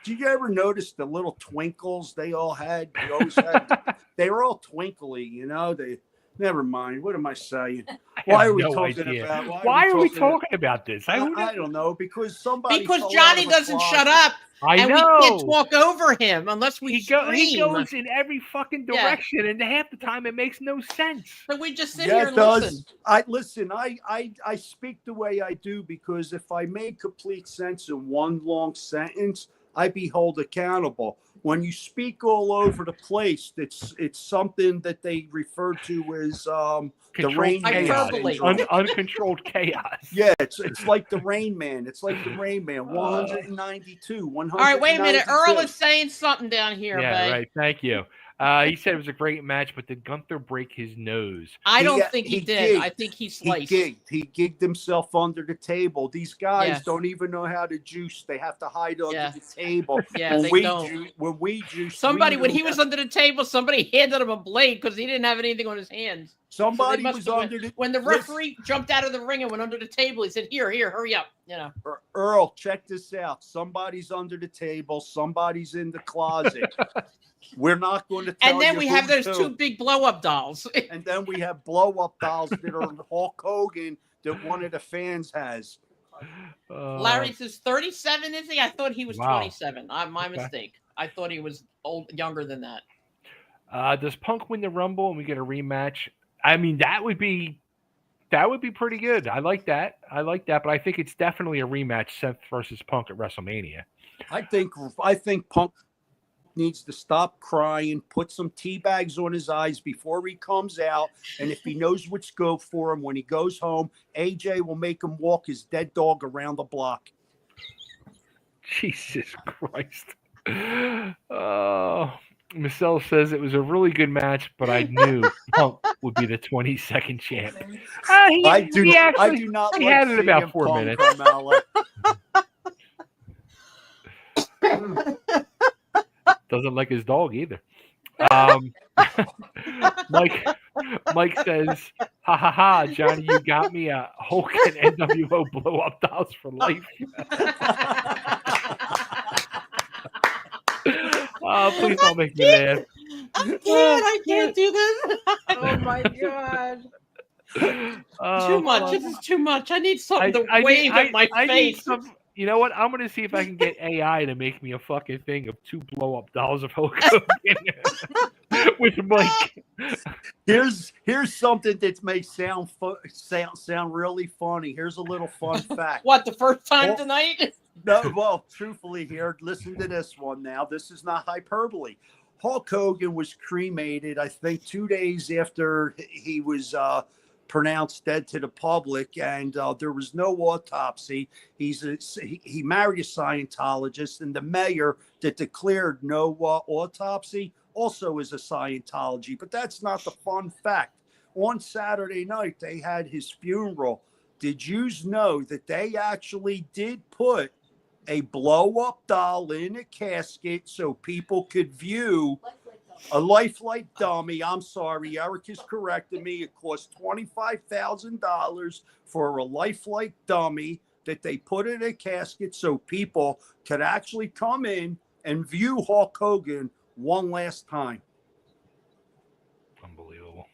Did you ever notice the little twinkles they all had? They always had. They were all twinkly, you know. They. Never mind. What am I saying? Why are we talking about? Why are we talking about this? I don't know. Because Johnny doesn't shut up. I know. We can't talk over him unless we scream. He goes in every fucking direction, and half the time it makes no sense. But we just sit here and listen. I speak the way I do because if I made complete sense in one long sentence, I be held accountable. When you speak all over the place, it's something that they refer to as the rain man. Uncontrolled chaos. Yeah, it's like the Rain Man. It's like the Rain Man. 192. 192. All right, wait a minute. Earl is saying something down here. Yeah, babe. right. Thank you. He said it was a great match, but did Gunther break his nose? I don't He- think he he did. gigged. I think he He sliced. gigged himself under the table. These guys Yeah. don't even know how to juice. They have to hide under Yeah. the table. Yeah, when they we don't. when we juice, Somebody, we when knew he was that under the table, somebody handed him a blade because he didn't have anything on his hands. somebody must was have under the. When the Listen, referee jumped out of the ring and went under the table, he said, "Here, hurry up!" You know. Earl, check this out. Somebody's under the table. Somebody's in the closet. We're not going to tell And then you we have who's those who. two big blow-up dolls. And then we have blow-up dolls that are Hulk Hogan that one of the fans has. Larry says 37, is he? I thought he was Wow. 27. My mistake. I thought he was younger than that. Does Punk win the Rumble and we get a rematch? I mean, that would be pretty good. I like that. But I think it's definitely a rematch, Seth versus Punk at WrestleMania. I think Punk needs to stop crying, put some tea bags on his eyes before he comes out, and if he knows what's good for him when he goes home, AJ will make him walk his dead dog around the block. Jesus Christ. Michelle says it was a really good match, but I knew Punk would be the 22nd champ. I do not he like had it about seeing 4 Punk, minutes. Carmella. Doesn't like his dog either. Mike says, ha ha ha, Johnny, you got me a Hulk and NWO blow up dolls for life. Please don't make me laugh. I can't do this. Oh my god. Too much. This is too much. I need something to wave at my I need face. some. You know what? I'm gonna see if I can get AI to make me a fucking thing of 2 blow up dolls of Hulk Hogan with Mike. Here's something that may sound really funny. Here's a little fun fact. What, the first time tonight? No, well, truthfully here, listen to this one now. This is not hyperbole. Hulk Hogan was cremated, I think, 2 days after he was pronounced dead to the public, and there was no autopsy. He married a Scientologist, and the mayor that declared no autopsy also is a Scientology. But that's not the fun fact. On Saturday night, they had his funeral. Did you know that they actually did put a blow-up doll in a casket so people could view a lifelike dummy? I'm sorry, Eric is correcting me. It cost $25,000 for a lifelike dummy that they put in a casket so people could actually come in and view Hulk Hogan one last time. Unbelievable.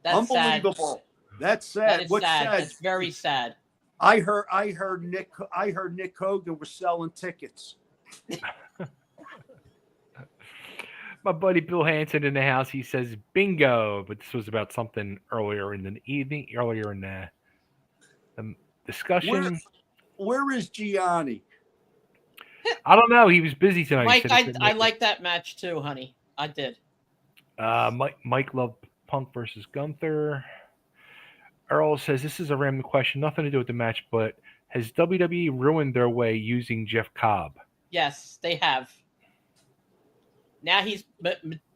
That's Unbelievable. Sad. That's sad. That is What's sad. sad? That's very sad. I heard Nick Hogan was selling tickets. My buddy Bill Hansen in the house, he says bingo, but this was about something earlier in the evening, earlier in the discussion. Where is Gianni? I don't know. He was busy tonight. Mike, I like that match too, honey. I did. Mike loved Punk versus Gunther. Earl says this is a random question, nothing to do with the match, but has WWE ruined their way using Jeff Cobb? Yes, they have. Now he's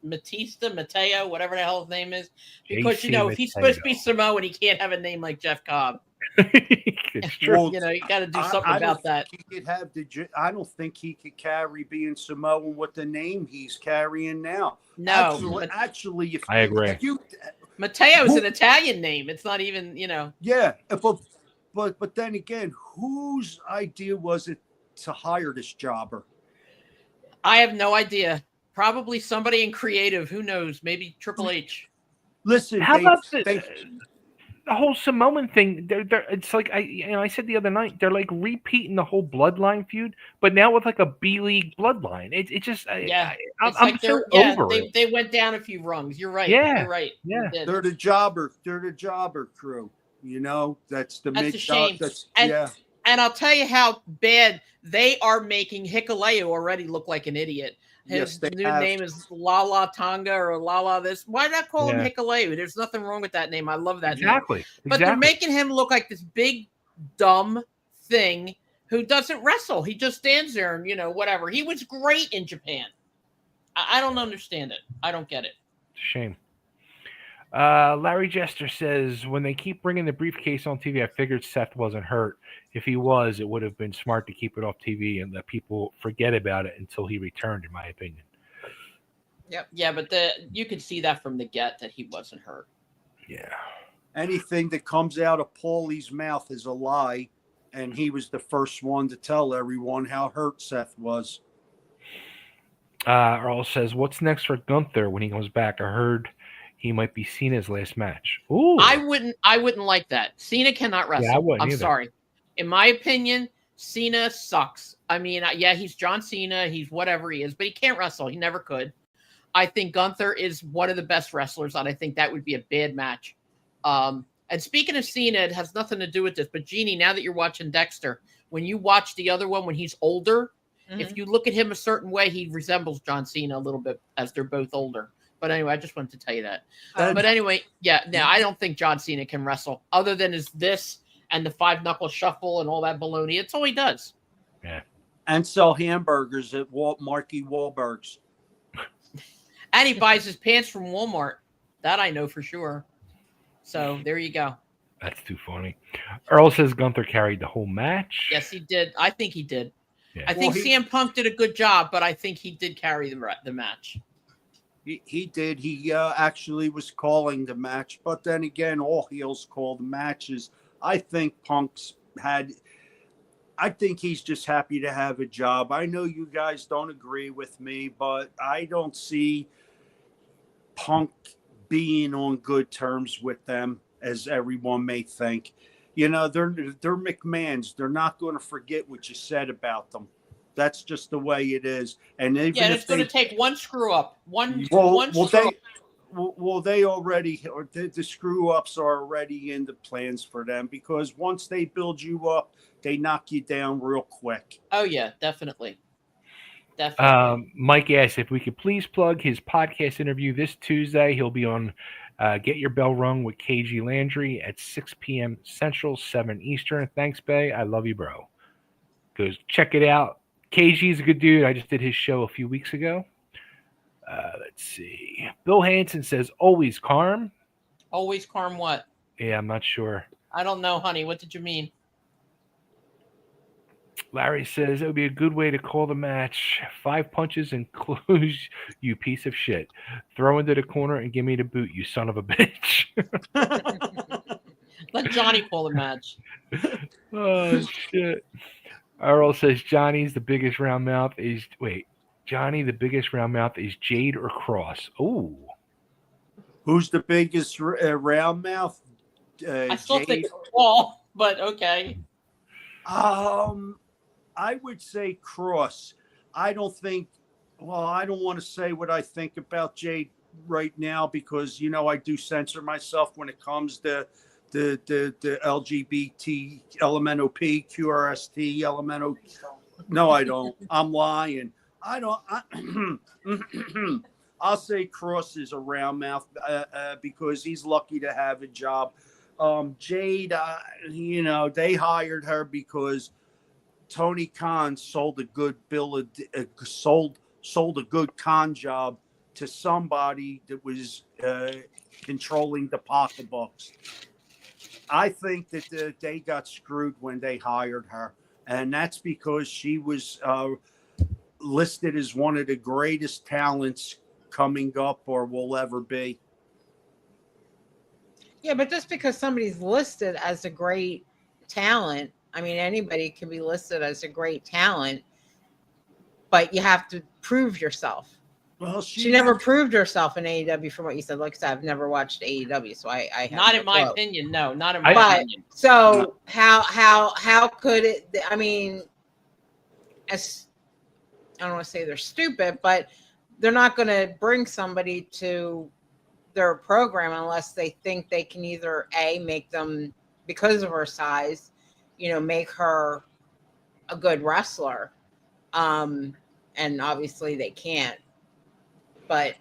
Mateo, whatever the hell his name is. Because, JC if he's supposed to be Samoan, he can't have a name like Jeff Cobb. It's true. Well, You got to do something about that. I don't think he could carry being Samoan with the name he's carrying now. No. Actually, if I agree. If you, Mateo's an Italian name. It's not even, yeah, but then again, whose idea was it to hire this jobber? I have no idea. Probably somebody in creative. Who knows? Maybe Triple H. Listen, How about the whole Samoan thing? It's like I said the other night. They're like repeating the whole bloodline feud, but now with like a B League bloodline. It just I'm so over it. They went down a few rungs. You're right. Yeah. You're right. Yeah. They're the jobber crew. That's a shame. And I'll tell you how bad they are making Hikuleo already look like an idiot. His new name is Lala Tonga or Lala this. Why not call him Hikuleo? There's nothing wrong with that name. I love that name. But they're making him look like this big, dumb thing who doesn't wrestle. He just stands there and, whatever. He was great in Japan. I don't understand it. I don't get it. Shame. Larry Jester says, when they keep bringing the briefcase on TV, I figured Seth wasn't hurt. If he was, it would have been smart to keep it off TV and let people forget about it until he returned, in my opinion. Yep. Yeah, but you could see that from the get that he wasn't hurt. Yeah. Anything that comes out of Paulie's mouth is a lie, and he was the first one to tell everyone how hurt Seth was. Earl says, what's next for Gunther when he comes back? I heard he might be Cena's last match. Ooh. I wouldn't like that. Cena cannot wrestle. Yeah, I wouldn't I'm either. sorry. In my opinion, Cena sucks. I mean, yeah, he's John Cena. He's whatever he is, but he can't wrestle. He never could. I think Gunther is one of the best wrestlers, and I think that would be a bad match. And speaking of Cena, it has nothing to do with this, but Jeannie, now that you're watching Dexter, when you watch the other one when he's older, if you look at him a certain way, he resembles John Cena a little bit as they're both older. But anyway, I just wanted to tell you that. But anyway, yeah, no, I don't think John Cena can wrestle other than this and the 5-knuckle shuffle and all that baloney. It's all he does. Yeah. And sell hamburgers at Marky Wahlberg's. And he buys his pants from Walmart. That I know for sure. So there you go. That's too funny. Earl says Gunther carried the whole match. Yes, he did. I think he did. Yeah. I think CM Punk did a good job, but I think he did carry the match. He did. He actually was calling the match. But then again, all heels call the matches. I think I think he's just happy to have a job. I know you guys don't agree with me, but I don't see Punk being on good terms with them, as everyone may think. You know, they're McMahons. They're not going to forget what you said about them. That's just the way it is. And even it's going to take one screw up. One they already, the screw ups are already in the plans for them, because once they build you up, they knock you down real quick. Oh yeah, definitely. Mike asked if we could please plug his podcast interview this Tuesday. He'll be on Get Your Bell Rung with KG Landry at 6 p.m. Central, 7 Eastern. Thanks, Bay. I love you, bro. Goes check it out. KG's a good dude. I just did his show a few weeks ago. Let's see. Bill Hansen says, always Carm. Always Carm what? Yeah, I'm not sure. I don't know, honey. What did you mean? Larry says it would be a good way to call the match. 5 punches and close, you piece of shit. Throw into the corner and give me the boot, you son of a bitch. Let Johnny call the match. Oh, shit. Earl says Johnny, the biggest round mouth is Jade or Kross. Ooh. Who's the biggest round mouth? I still Jade? think it's Paul, but okay. I would say Kross. I don't want to say what I think about Jade right now, because, you know, I do censor myself when it comes to the LGBT, Elemental P, QRST, Elemental. No, I don't. I'm lying. I'll say Kross is a round mouth because he's lucky to have a job. Jade, you know, they hired her because Tony Khan sold a good sold a good con job to somebody that was controlling the pocketbooks. I think that they got screwed when they hired her, and that's because she was listed as one of the greatest talents coming up or will ever be. Yeah, but just because somebody's listed as a great talent, I mean, anybody can be listed as a great talent, but you have to prove yourself. Well, she never proved herself in AEW, from what you said. Like I said, I've never watched AEW, so I have not no in my clue. opinion. No, not in my opinion. So how could it? I mean, as I don't want to say they're stupid, but they're not going to bring somebody to their program unless they think they can either make them, because of her size, you know, make her a good wrestler. And obviously they can't. But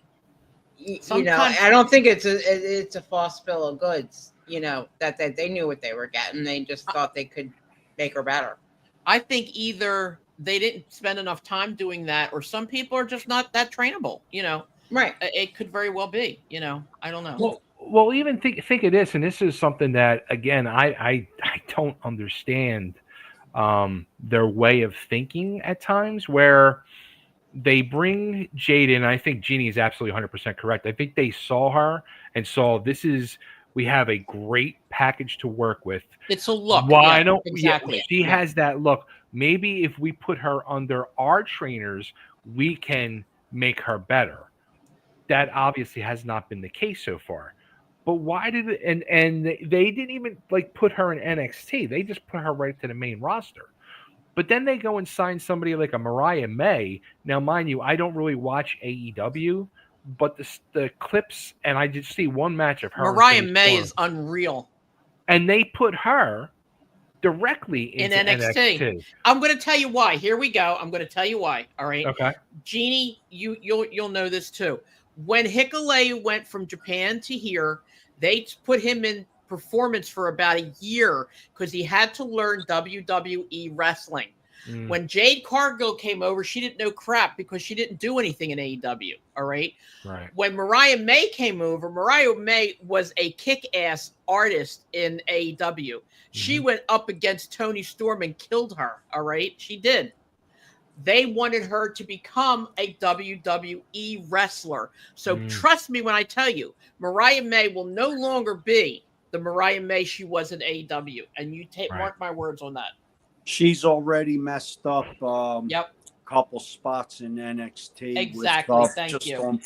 you know, I don't think it's a false bill of goods. You know, that they knew what they were getting. They just thought they could make her better. I think either they didn't spend enough time doing that, or some people are just not that trainable. Right. It could very well be. I don't know. Well, even think of this, and this is something that again I don't understand their way of thinking at times, where they bring Jade in. I think Jeannie is absolutely 100% correct. I think they saw her and saw we have a great package to work with. It's a look. Why Yeah, don't exactly. she has that look? Maybe if we put her under our trainers, we can make her better. That obviously has not been the case so far. But why did it? And they didn't even like put her in NXT. They just put her right to the main roster. But then they go and sign somebody like a Mariah May. Now, mind you, I don't really watch AEW, but the clips, and I just see one match of her. Mariah May is unreal. And they put her directly into NXT. NXT. I'm going to tell you why. Here we go. I'm going to tell you why. All right. Okay. Jeannie, you'll know this too. When Hikuleo went from Japan to here, they put him in performance for about a year because he had to learn WWE wrestling. When Jade Cargill came over, she didn't know crap because she didn't do anything in AEW. All right. Right. When Mariah May came over, Mariah May was a kick-ass artist in AEW. She went up against Toni Storm and killed her. All right. She did. They wanted her to become a WWE wrestler. So trust me when I tell you, Mariah May will no longer be the Mariah May she was in AEW. And you mark my words on that. She's already messed up Yep. a couple spots in NXT. Exactly. With, Thank you.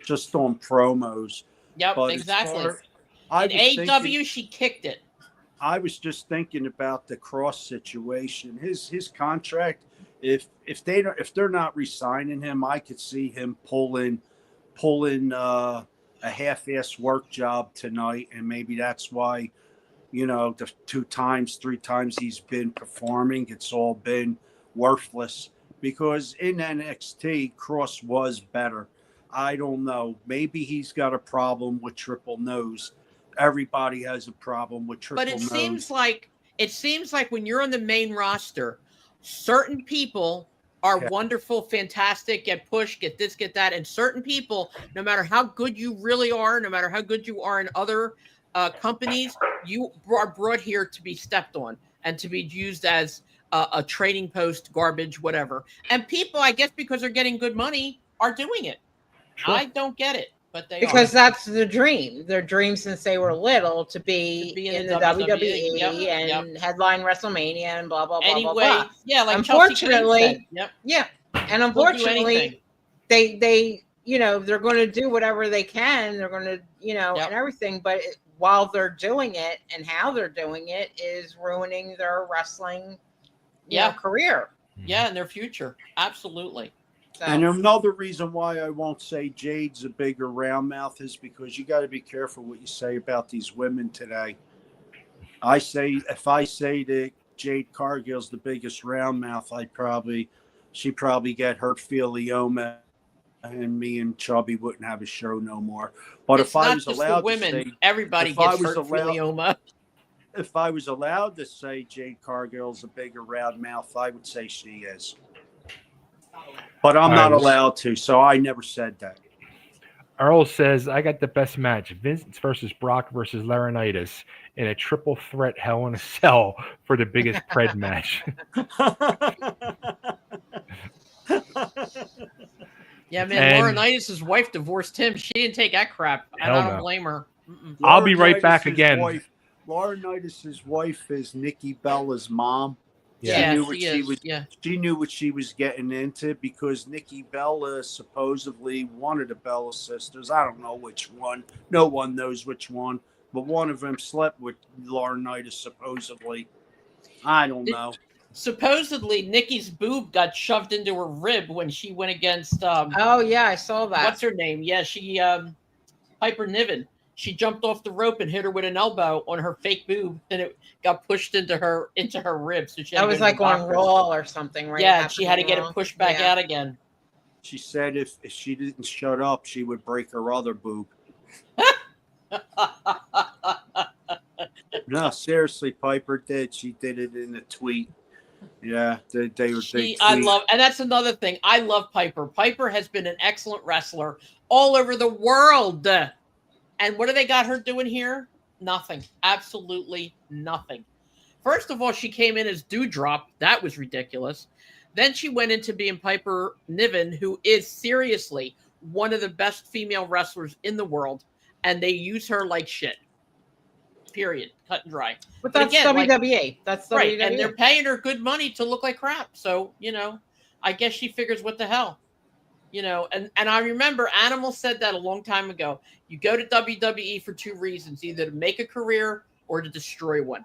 Just on promos. Yep, But exactly. In AEW, she kicked it. I was just thinking about the Kross situation. His contract, if they're not re-signing him, I could see him pulling a half-ass work job tonight, and maybe that's why, the 3 times he's been performing, it's all been worthless. Because in NXT, Kross was better. I don't know. Maybe he's got a problem with triple nose. Everybody has a problem with triple nose. But it seems like when you're on the main roster, certain people are wonderful, fantastic, get pushed, get this, get that. And certain people, no matter how good you really are, no matter how good you are in other companies, you are brought here to be stepped on and to be used as a trading post, garbage, whatever. And people, I guess, because they're getting good money, are doing it. Sure. I don't get it. But because that's the dream. Their dream since they were little to be in the WWE and headline WrestleMania and blah blah blah blah blah. Yeah, like unfortunately, and unfortunately, they they're going to do whatever they can. They're going to and everything, but while they're doing it and how they're doing it is ruining their wrestling career. Yeah, and their future. Absolutely. So. And another reason why I won't say Jade's a bigger round mouth is because you got to be careful what you say about these women today. If I say that Jade Cargill's the biggest round mouth, she'd probably get her Filioma, and me and Chubby wouldn't have a show no more. But if I was allowed to say, everybody gets hurt Filioma. If I was allowed to say Jade Cargill's a bigger round mouth, I would say she is. But I'm not allowed to, so I never said that. Earl says, I got the best match. Vince versus Brock versus Laurinaitis in a triple threat Hell in a Cell for the biggest pred match. Yeah, man, Laurinaitis' wife divorced him. She didn't take that crap. I don't blame her. I'll be right back again. Laurinaitis' wife is Nikki Bella's mom. Yeah, she knew what she was getting into because Nikki Bella supposedly one of the Bella sisters. I don't know which one. No one knows which one. But one of them slept with Laurinaitis supposedly. I don't know. Supposedly, Nikki's boob got shoved into her rib when she went against. Oh yeah, I saw that. What's her name? Yeah, she Piper Niven. She jumped off the rope and hit her with an elbow on her fake boob, and it got pushed into her rib. So she that was like on Raw or something, right? Yeah, she had to get it pushed back out again. She said if she didn't shut up, she would break her other boob. No, seriously, Piper did. She did it in a tweet. Yeah, they I love, and that's another thing. I love Piper. Piper has been an excellent wrestler all over the world. And what do they got her doing here? Nothing. Absolutely nothing. First of all, she came in as Dewdrop. That was ridiculous. Then she went into being Piper Niven, who is seriously one of the best female wrestlers in the world. And they use her like shit. Period. Cut and dry. But that's again, WWE. That's WWE. Right. And they're paying her good money to look like crap. So, I guess she figures what the hell. And I remember Animal said that a long time ago. You go to WWE for two reasons, either to make a career or to destroy one.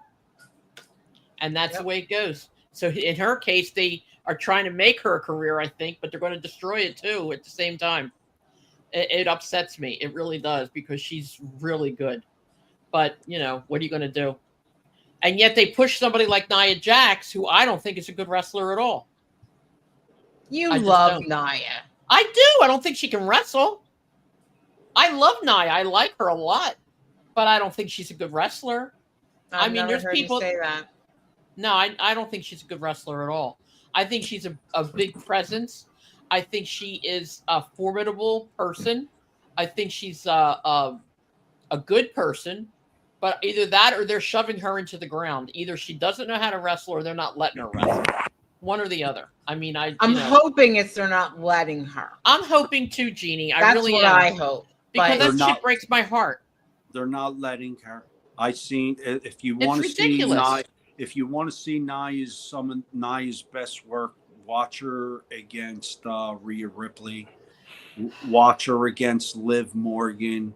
And that's the way it goes. So in her case, they are trying to make her a career, I think, but they're going to destroy it too at the same time. It upsets me. It really does, because she's really good. But, what are you going to do? And yet they push somebody like Nia Jax, who I don't think is a good wrestler at all. You love Nia. I do. I don't think she can wrestle. I love Nia. I like her a lot, but I don't think she's a good wrestler. I mean, there's people say that. No, I don't think she's a good wrestler at all. I think she's a big presence. I think she is a formidable person. I think she's a good person, but either that or they're shoving her into the ground. Either she doesn't know how to wrestle or they're not letting her wrestle. One or the other. I mean, I'm hoping they're not letting her. I'm hoping too, Jeannie. That's really what I hope. Because that shit breaks my heart. They're not letting her. I seen if you want to see Nia, if you want to see some of Nia's best work, watch her against Rhea Ripley, watch her against Liv Morgan,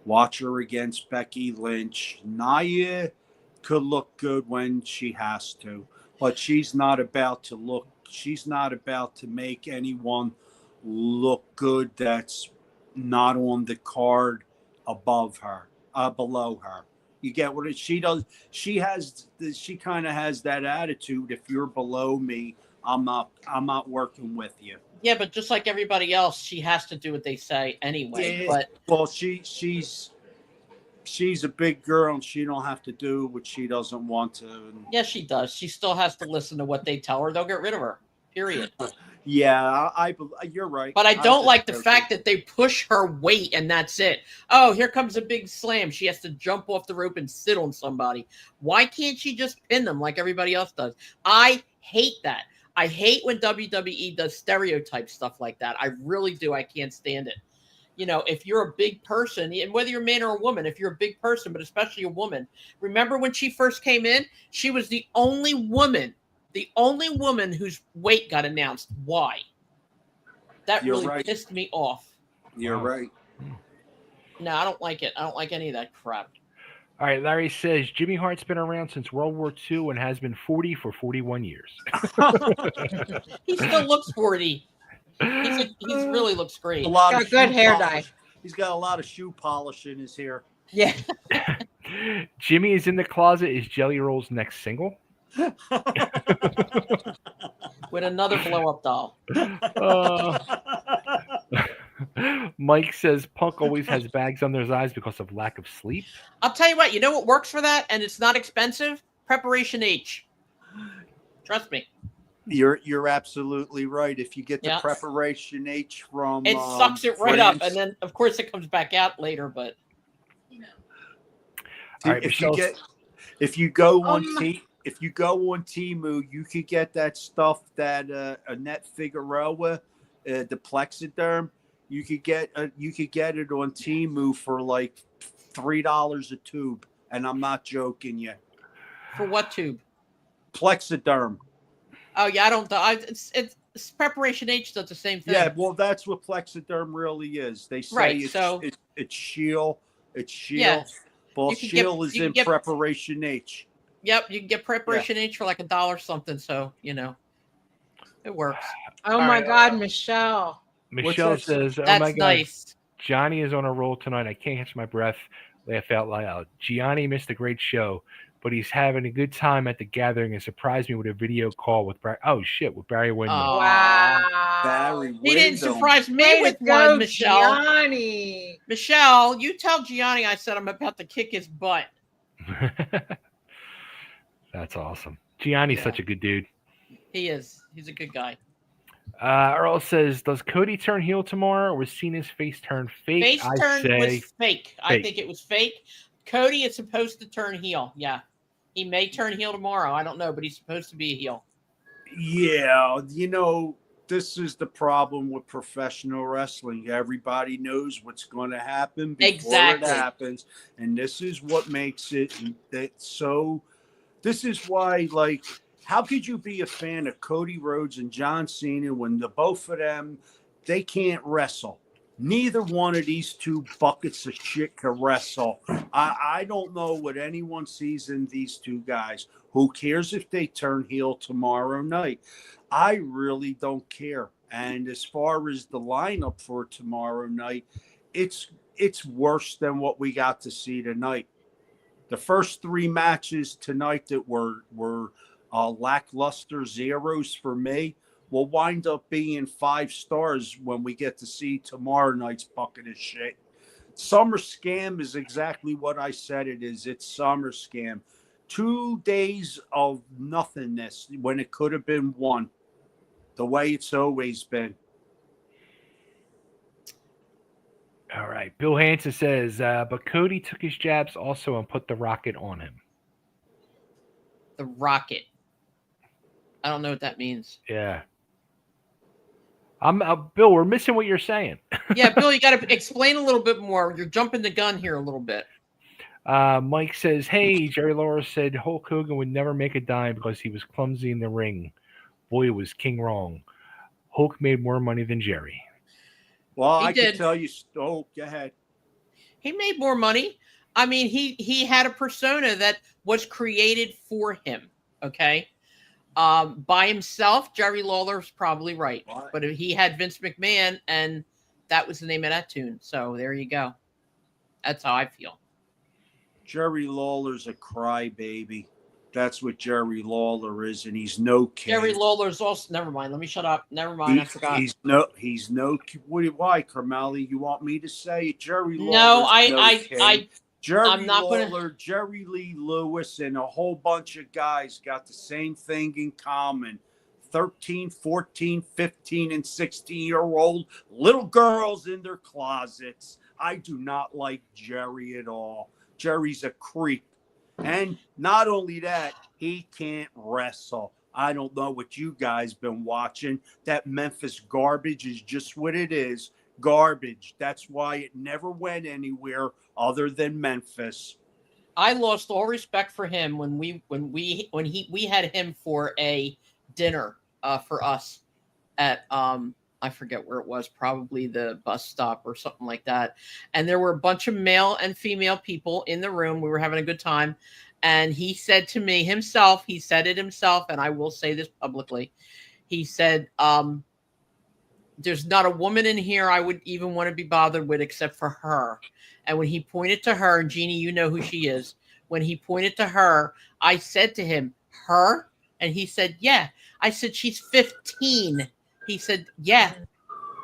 watch her against Becky Lynch. Nia could look good when she has to. But she's not about to make anyone look good that's not on the card below her. You get what she does? She kind of has that attitude. If you're below me, I'm not working with you. Yeah, but just like everybody else, she has to do what they say anyway. Yeah, well, she's a big girl and she don't have to do what she doesn't want to. Yes, she does. She still has to listen to what they tell her. They'll get rid of her. Period. Yeah, you're right. But I don't like the fact that they push her weight and that's it. Oh, here comes a big slam. She has to jump off the rope and sit on somebody. Why can't she just pin them like everybody else does? I hate that. I hate when WWE does stereotype stuff like that. I really do. I can't stand it. If you're a big person, and whether you're a man or a woman, if you're a big person, but especially a woman, remember when she first came in, she was the only woman whose weight got announced. Why? That really pissed me off. You're right. No, I don't like it. I don't like any of that crap. All right, Larry says, Jimmy Hart's been around since World War II and has been 40 for 41 years. He still looks 40. He really looks great. He's got good hair dye. He's got a lot of shoe polish in his hair. Yeah. Jimmy is in the closet. Is Jelly Roll's next single? With another blow-up doll. Mike says Punk always has bags under his eyes because of lack of sleep. I'll tell you what. You know what works for that? And it's not expensive? Preparation H. Trust me. You're absolutely right. If you get the Preparation H from it sucks it right up, and then of course it comes back out later. But all right, if you go on Temu, you could get that stuff that Annette Figueroa, the Plexiderm. You could get it on Temu for like $3 a tube, and I'm not joking you. For what tube? Plexiderm. Oh yeah, I don't. It's Preparation H does the same thing. Yeah, well, that's what Plexiderm really is. They say it's Shield. It's Shield. Yeah. Well, Shield is in Preparation H. Yep, you can get Preparation H for like $1 something. So it works. Oh my God, Michelle. Michelle says, "Oh that's my God, nice. Johnny is on a roll tonight. I can't catch my breath. Laugh out loud. Gianni missed a great show, but he's having a good time at the gathering and surprised me with a video call with Barry. Oh shit, with Barry Windham. Oh, wow. Barry he didn't surprise me with one, Michelle. Gianni. Michelle, you tell Gianni I said I'm about to kick his butt. That's awesome. Gianni's such a good dude. He is. He's a good guy. Earl says, does Cody turn heel tomorrow, or was Cena's face turn fake? Face I turn say was fake. I think it was fake. Cody is supposed to turn heel. Yeah. He may turn heel tomorrow. I don't know, but he's supposed to be a heel. Yeah, this is the problem with professional wrestling. Everybody knows what's going to happen before it happens, and this is what makes it so. This is why, like, how could you be a fan of Cody Rhodes and John Cena when the both of them, they can't wrestle? Neither one of these two buckets of shit can wrestle. I don't know what anyone sees in these two guys. Who cares if they turn heel tomorrow night? I really don't care. And as far as the lineup for tomorrow night, it's worse than what we got to see tonight. The first three matches tonight that were lackluster zeros for me will wind up being 5 stars when we get to see tomorrow night's bucket of shit. Summer Scam is exactly what I said it is. It's Summer Scam. 2 days of nothingness when it could have been one. The way it's always been. All right. Bill Hansen says, but Cody took his jabs also and put the rocket on him. The rocket. I don't know what that means. Yeah. Bill, we're missing what you're saying. Yeah, Bill, you got to explain a little bit more. You're jumping the gun here a little bit. Mike says, hey, Jerry Lawler said Hulk Hogan would never make a dime because he was clumsy in the ring. Boy, was King wrong. Hulk made more money than Jerry. Well, I can tell you. Oh, go ahead. He made more money. I mean, he had a persona that was created for him. Okay. By himself, Jerry Lawler's probably right. What? But he had Vince McMahon, and that was the name of that tune. So there you go. That's how I feel. Jerry Lawler's a crybaby. That's what Jerry Lawler is, and he's no king. Jerry Lawler's also. Never mind. Let me shut up. Never mind. I forgot. He's no. Why, Carmeli? You want me to say it? Jerry Lawler? No, Jerry Lawler, Jerry Lee Lewis, and a whole bunch of guys got the same thing in common. 13, 14, 15, and 16-year-old little girls in their closets. I do not like Jerry at all. Jerry's a creep. And not only that, he can't wrestle. I don't know what you guys been watching. That Memphis garbage is just what it is. Garbage. That's why it never went anywhere other than Memphis. I lost all respect for him when we had him for a dinner for us at I forget where it was, probably the bus stop or something like that. And there were a bunch of male and female people in the room. We were having a good time. And he said to me himself, he said it himself, and I will say this publicly. He said, there's not a woman in here I would even want to be bothered with except for her. And when he pointed to her, and Jeannie, you know who she is. When he pointed to her, I said to him, her? And he said, yeah. I said, she's 15. He said, yeah.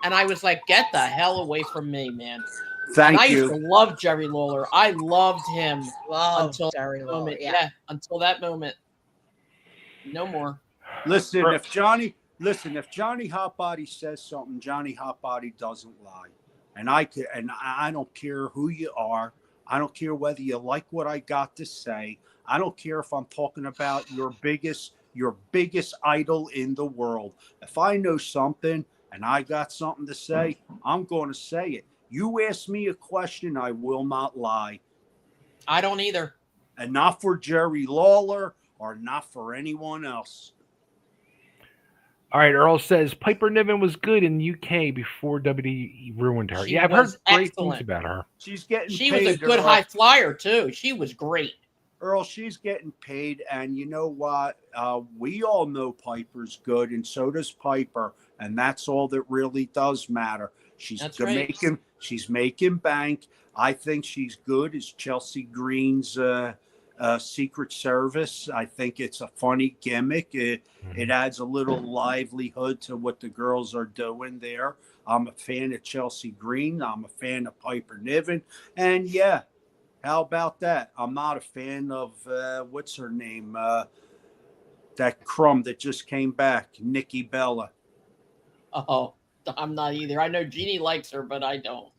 And I was like, get the hell away from me, man. Thank you. I used to love Jerry Lawler. I loved him until Jerry that Lawler, moment. Yeah, until that moment. No more. Listen, if Johnny Hotbody says something, Johnny Hotbody doesn't lie. And I don't care who you are. I don't care whether you like what I got to say. I don't care if I'm talking about your biggest idol in the world. If I know something and I got something to say, I'm going to say it. You ask me a question, I will not lie. I don't either. And not for Jerry Lawler or not for anyone else. All right, Earl says Piper Niven was good in the UK before WWE ruined her. I've heard great things about her. She was a good high flyer too. She was great. Earl, she's getting paid, and you know what? We all know Piper's good, and so does Piper, and that's all that really does matter. She's making bank. I think she's good as Chelsea Green's Secret Service. I think it's a funny gimmick. It adds a little livelihood to what the girls are doing there. I'm a fan of Chelsea Green. I'm a fan of Piper Niven, and yeah. How about that? I'm not a fan of what's her name? That crumb that just came back, Nikki Bella. Oh, I'm not either. I know Jeannie likes her, but I don't.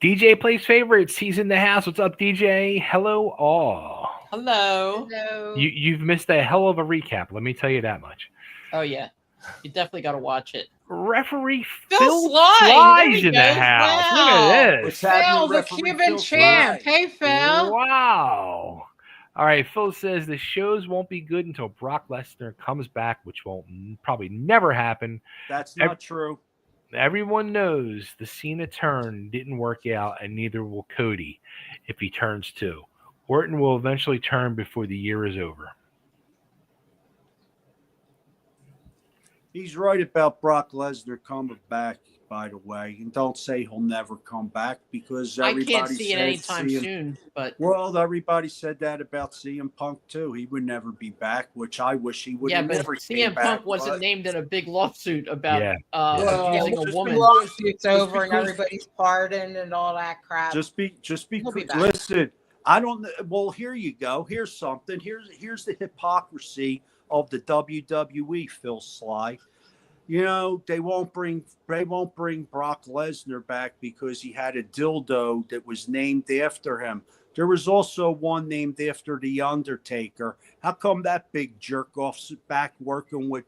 DJ plays favorites. He's in the house. What's up, DJ? Hello, all. Hello. Hello. You've missed a hell of a recap. Let me tell you that much. Oh yeah, you definitely got to watch it. Referee Phil Sly's Sly. in the house. Look Wow. at What's this. happening, Phil, the referee Cuban Phil champ. Sly? Hey, Phil. Wow. All right, Phil says the shows won't be good until Brock Lesnar comes back, which won't probably never happen. That's not true. Everyone knows the Cena turn didn't work out, and neither will Cody if he turns too. Orton will eventually turn before the year is over. He's right about Brock Lesnar coming back, by the way. And don't say he'll never come back because I everybody can't see it said anytime CM soon, but Well, everybody said that about CM Punk too. He would never be back, which I wish he would yeah, have but never CM came Punk back. wasn't but named in a big lawsuit about Well, abusing a just woman. Lawsuit's Just over and because- everybody's pardoned and all that crap. Just be He'll be back. listen. I don't know. Well, here you go. Here's something. Here's the hypocrisy of the WWE, Phil Sly. You know, they won't bring Brock Lesnar back because he had a dildo that was named after him. There was also one named after the Undertaker. How come that big jerk off's back working with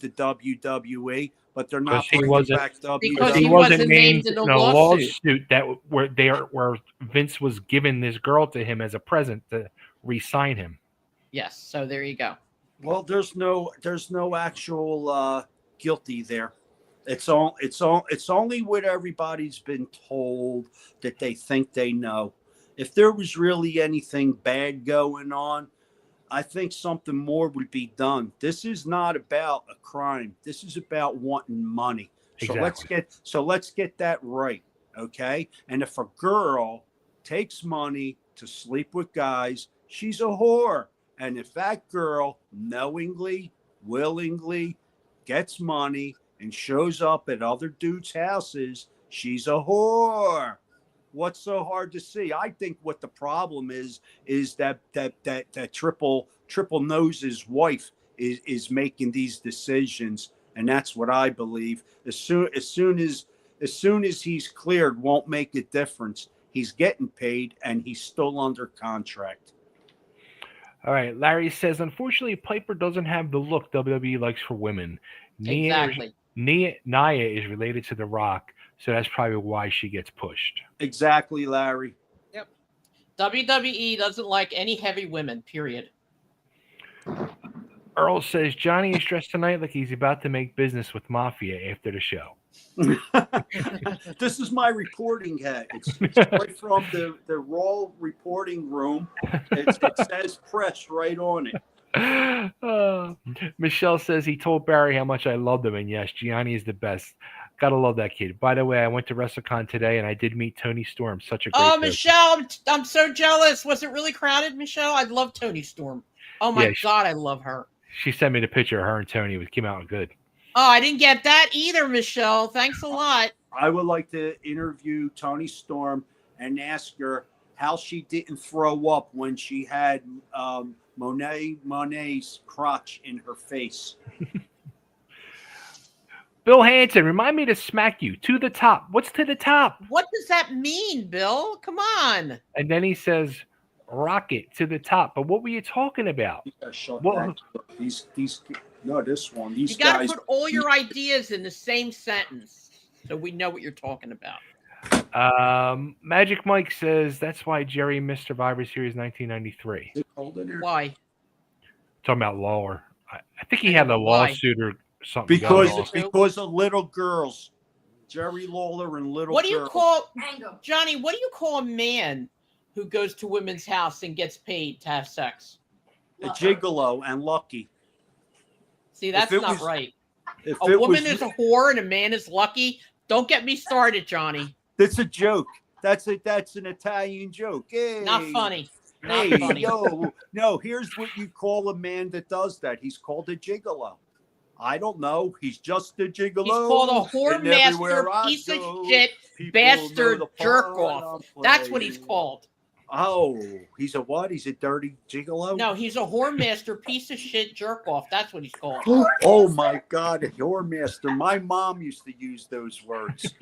the WWE, but they're not Because he bringing wasn't- back WWE? Because He he wasn't wasn't named named in in a a lawsuit. lawsuit that where Vince was giving this girl to him as a present to re-sign him. Yes, so there you go. Well, there's no actual guilty there. It's only what everybody's been told that they think they know. If there was really anything bad going on, I think something more would be done. This is not about a crime. This is about wanting money. So Exactly. let's get that right, okay? And if a girl takes money to sleep with guys, she's a whore. And if that girl knowingly, willingly gets money and shows up at other dudes' houses, she's a whore. What's so hard to see? I think what the problem is that triple nose's wife is making these decisions, and that's what I believe. As soon as he's cleared, won't make a difference. He's getting paid, and he's still under contract. All right, Larry says, unfortunately, Piper doesn't have the look WWE likes for women. Exactly. Nia is related to The Rock, so that's probably why she gets pushed. Exactly, Larry. WWE doesn't like any heavy women, period. Earl says, Johnny is dressed tonight like he's about to make business with Mafia after the show. This is my reporting hat. It's right from the Raw reporting room. It says press right on it. Michelle says he told Barry how much I loved him, and yes, Gianni is the best. Gotta love that kid. By the way, I went to WrestleCon today, and I did meet Tony Storm. Such a great person. Michelle, I'm so jealous. Was it really crowded, Michelle? I love Tony Storm. Oh my God, I love her. She sent me the picture of her and Tony. It came out good. Oh, I didn't get that either, Michelle. Thanks a lot. I would like to interview Tony Storm and ask her how she didn't throw up when she had Monet's crotch in her face. Bill Hanson, remind me to smack you. To the top. What's to the top? What does that mean, Bill? Come on. And then he says, rocket to the top. But what were you talking about? This one. These you got guys. to put all your ideas in the same sentence so we know what you're talking about. Magic Mike says that's why Jerry missed Survivor Series 1993. Why? Talking about Lawler. I think he had a lawsuit or something. Because of little girls. Jerry Lawler and little girls. What do you call, Johnny, what do you call a man who goes to women's house and gets paid to have sex? A gigolo and lucky. See, that's not right. A woman is a whore and a man is lucky. Don't get me started, Johnny. That's a joke. That's an Italian joke. Hey. Not funny. Hey, no, here's what you call a man that does that. He's called a gigolo. I don't know. He's just a gigolo. He's called a whore master, piece of shit, bastard, jerk off. That's what he's called. Oh, he's a what? He's a dirty gigolo? No, he's a whore master, piece of shit, jerk off. That's what he's called. Oh my God, a whore master. My mom used to use those words.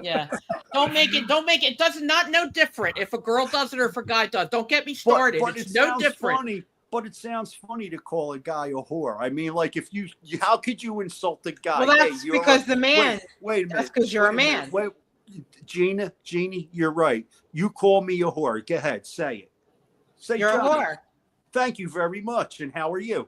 Yeah. Don't make it. It does not no different if a girl does it or if a guy does. Don't get me started. But It's it no sounds different. funny. But it sounds funny to call a guy a whore. I mean, like if you how could you insult a guy? Well, that's you're because the man. Wait a minute. That's because you're a man. Wait, Jeannie, you're right. You call me a whore. Go ahead, say it. Say You're Johnny. a whore. Thank you very much. And how are you?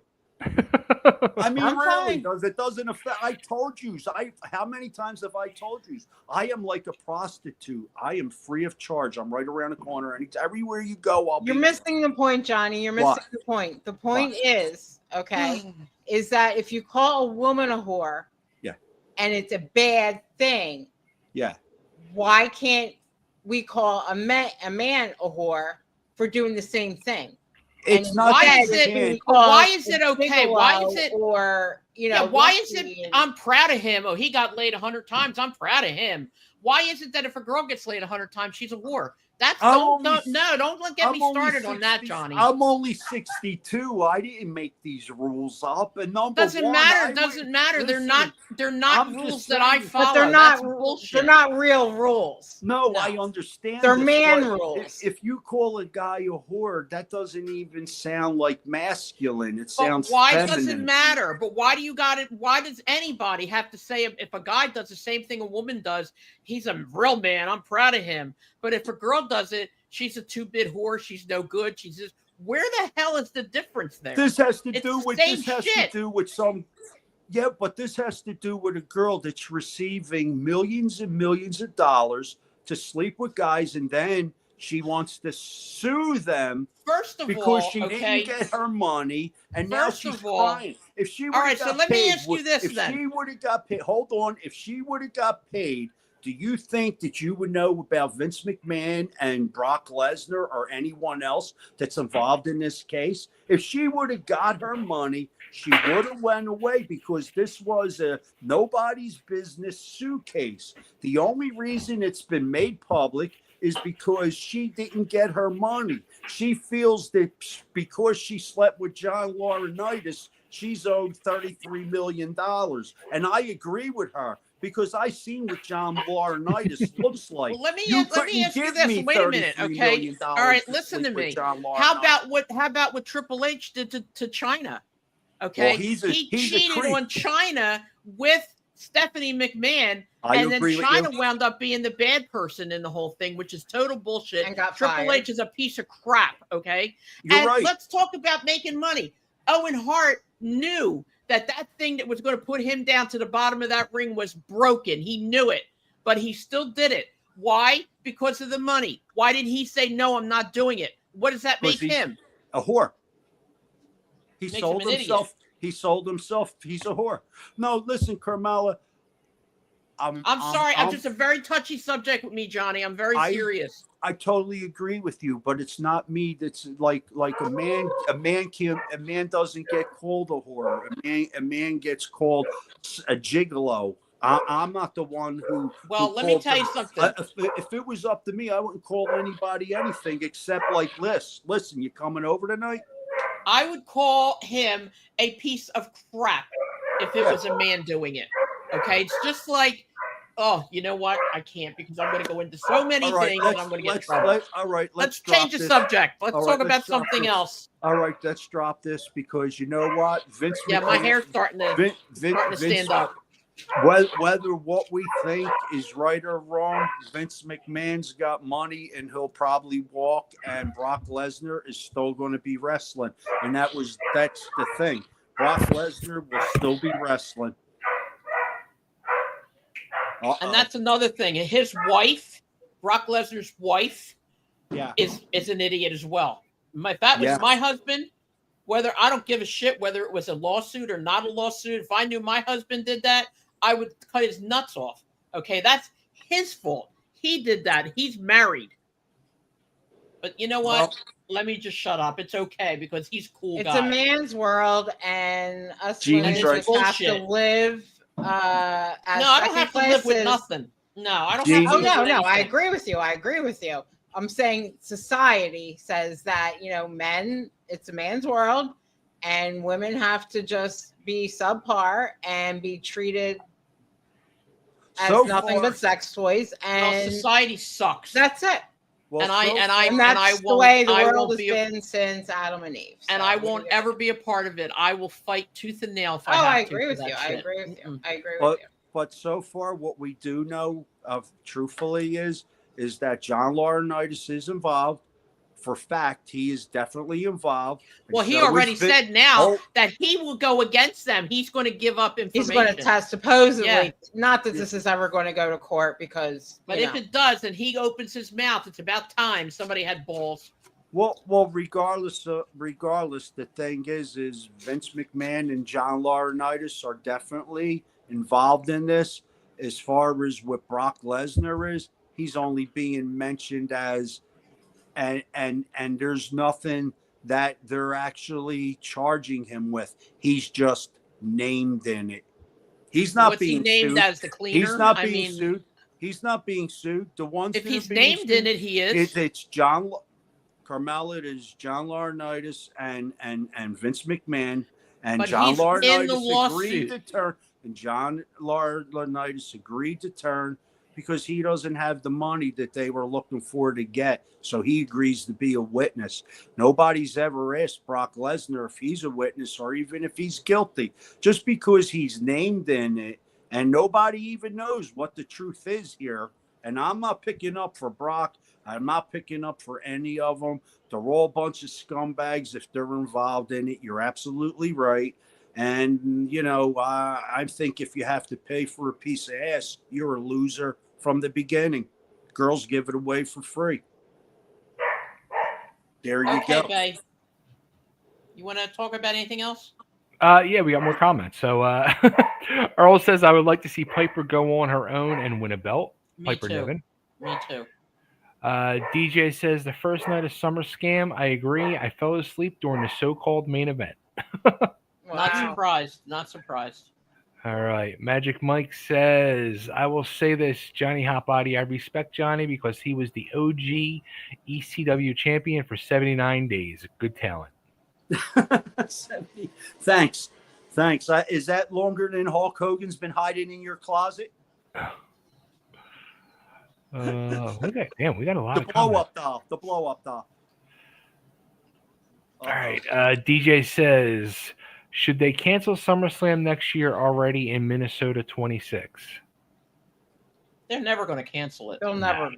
I mean, I'm really, fine. it doesn't affect. I told you. How many times have I told you? I am like a prostitute. I am free of charge. I'm right around the corner. And everywhere you go, I'll You're be. missing the point, Johnny. You're missing What? the point. The point What? is, is that if you call a woman a whore, Yeah, and it's a bad thing, yeah. why can't we call a man a whore for doing the same thing? It's And not. Why is that it- you can't- why is it a okay? Why is gigolo it- or Why is it? Russian? I'm proud of him. Oh, he got laid 100 times. I'm proud of him. Why is it that if a girl gets laid 100 times, she's a whore? That's don't get me started on that, Johnny. I'm only 62. I didn't make these rules up. And Doesn't matter. They're not I'm just rules that I saying- follow. But they're not. That's bullshit. They're not real rules. No, No. I understand. They're this, man but rules. If you call a guy a whore, that doesn't even sound like masculine. It But sounds why feminine. does it matter? But why do you got it? Why does anybody have to say if a guy does the same thing a woman does, he's a real man? I'm proud of him. But if a girl does it, she's a two-bit whore. She's no good. She's just. Where the hell is the difference there? This has to It's do the with same this has shit. to do with some. Yeah, but this has to do with a girl that's receiving millions and millions of dollars to sleep with guys, and then she wants to sue them First of because all, she okay. didn't get her money, and now First she's of all- crying. If she All right, got so let me paid, ask you this if then. she would have got paid, hold on. If she would have got paid, do you think that you would know about Vince McMahon and Brock Lesnar or anyone else that's involved in this case? If she would have got her money, she would have went away because this was a nobody's business suitcase. The only reason it's been made public is because she didn't get her money. She feels that because she slept with John Laurinaitis, she's owed $33 million. And I agree with her because I seen what John Laurinaitis looks like. Well, let me You ask you couldn't this. give me Wait a minute, $33 okay? million All right, to listen to sleep with me. John How Laurinaitis. about what Triple H did to China? Okay, Well, he's a cheated creep. on China with Stephanie McMahon, I and then agree with China you. wound up being the bad person in the whole thing, which is total bullshit. And got Triple fired. H is a piece of crap. Okay, You're and right. let's talk about making money. Owen Hart knew that thing that was going to put him down to the bottom of that ring was broken. He knew it, but he still did it. Why? Because of the money. Why did he say, no, I'm not doing it? What does that make Because he's him? A whore. He Makes sold him an himself. idiot. He sold himself. He's a whore. No, listen, Carmela. I'm sorry. I'm just a very touchy subject with me, Johnny. I'm very serious. I totally agree with you, but it's not me. That's like a man. A man doesn't get called a whore. A man gets called a gigolo. I'm not the one who. Well, who let me called tell you them. something. If it was up to me, I wouldn't call anybody anything except like this. Listen, you coming over tonight? I would call him a piece of crap if it was a man doing it. Okay, it's just like, oh, you know what? I can't because I'm going to go into so many All right, things and I'm going to get in trouble. Let's drop change the this. subject. Let's All talk right, about let's drop something this. else. All right, let's drop this because you know what, Vince. Yeah, my McMahon- hair's starting to Vince, stand up. Whether what we think is right or wrong, Vince McMahon's got money and he'll probably walk, and Brock Lesnar is still going to be wrestling, and that's the thing. Brock Lesnar will still be wrestling. And that's another thing. His wife, Brock Lesnar's wife, yeah. is an idiot as well. If that was Yeah. my husband, whether I don't give a shit whether it was a lawsuit or not a lawsuit, if I knew my husband did that, I would cut his nuts off. Okay, that's his fault. He did that. He's married. But you know what? Well, let me just shut up. It's okay because he's a cool It's guy. a man's world, and us Jeannie's women right. just have to Bullshit. live as No, I don't have to live with second-class nothing. No, I don't Jeannie- have Oh to live no, with no, I anything. agree with you. I agree with you. I'm saying society says that, it's a man's world and women have to just be subpar and be treated as nothing but sex toys. And society sucks. That's it. Well, And that's the way the world has been since Adam and Eve. And I won't ever be a part of it. I will fight tooth and nail if I have I to. agree with you. I agree with you. I agree with you. But so far, what we do know of truthfully is that John Laurinaitis is involved. For fact, he is definitely involved. Well, he already said now that he will go against them. He's going to give up information. He's going to test, supposedly. Not that this is ever going to go to court because. But if it does, and he opens his mouth, it's about time somebody had balls. Well, regardless, the thing is Vince McMahon and John Laurinaitis are definitely involved in this. As far as what Brock Lesnar is, he's only being mentioned as. And there's nothing that they're actually charging him with. He's just named in it. He's not being named sued. As the cleaner. He's not being sued. He's not being sued. The ones if he's named in it, he is. It's John Carmella. It is John Laurinaitis and Vince McMahon and John Laurinaitis agreed to turn. And John Laurinaitis agreed to turn. Because he doesn't have the money that they were looking for to get. So he agrees to be a witness. Nobody's ever asked Brock Lesnar if he's a witness or even if he's guilty. Just because he's named in it and nobody even knows what the truth is here. And I'm not picking up for Brock. I'm not picking up for any of them. They're all a bunch of scumbags if they're involved in it. You're absolutely right. And, I think if you have to pay for a piece of ass, you're a loser from the beginning. Girls give it away for free. There you go. Okay. You want to talk about anything else? Yeah, we got more comments. So Earl says, I would like to see Piper go on her own and win a belt. Piper Niven. Me too. DJ says, the first night of Summer Scam, I agree. I fell asleep during the so-called main event. Not surprised. All right. Magic Mike says, I will say this, Johnny Hotbody. I respect Johnny because he was the OG ECW champion for 79 days. Good talent. Thanks. Is that longer than Hulk Hogan's been hiding in your closet? We got a lot of comments. The blow up doll. All right. DJ says, should they cancel SummerSlam next year already in Minnesota 26? They're never going to cancel it. It'll never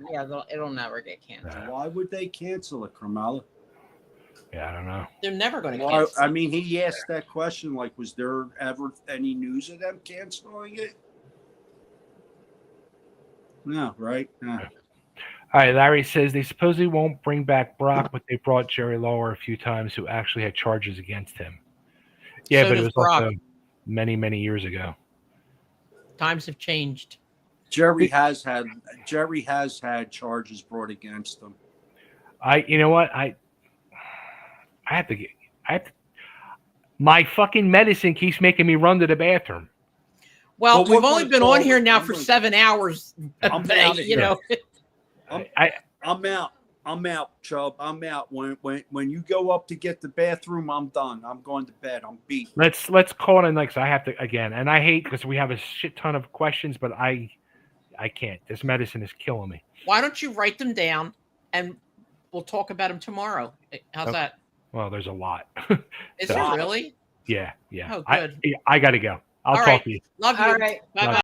get canceled. Why would they cancel it, Carmella? Yeah, I don't know. They're never going to cancel it. I mean, he asked that question, like, was there ever any news of them canceling it? No, right? No. All right, Larry says they supposedly won't bring back Brock, but they brought Jerry Lawler a few times who actually had charges against him. Yeah, but it was also many, many years ago. Times have changed. Jerry has had charges brought against him. You know what? I have to my fucking medicine keeps making me run to the bathroom. Well, we've only been on here now for 7 hours a day, I'm out. I'm out, Chubb. I'm out. When you go up to get the bathroom, I'm done. I'm going to bed. I'm beat. Let's call it a night because I have to again, and I hate because we have a shit ton of questions, but I can't. This medicine is killing me. Why don't you write them down and we'll talk about them tomorrow? How's that? Well, there's a lot. Is there really? Yeah. Oh, good. I got to go. I'll talk to you. Love you. All right. Bye-bye.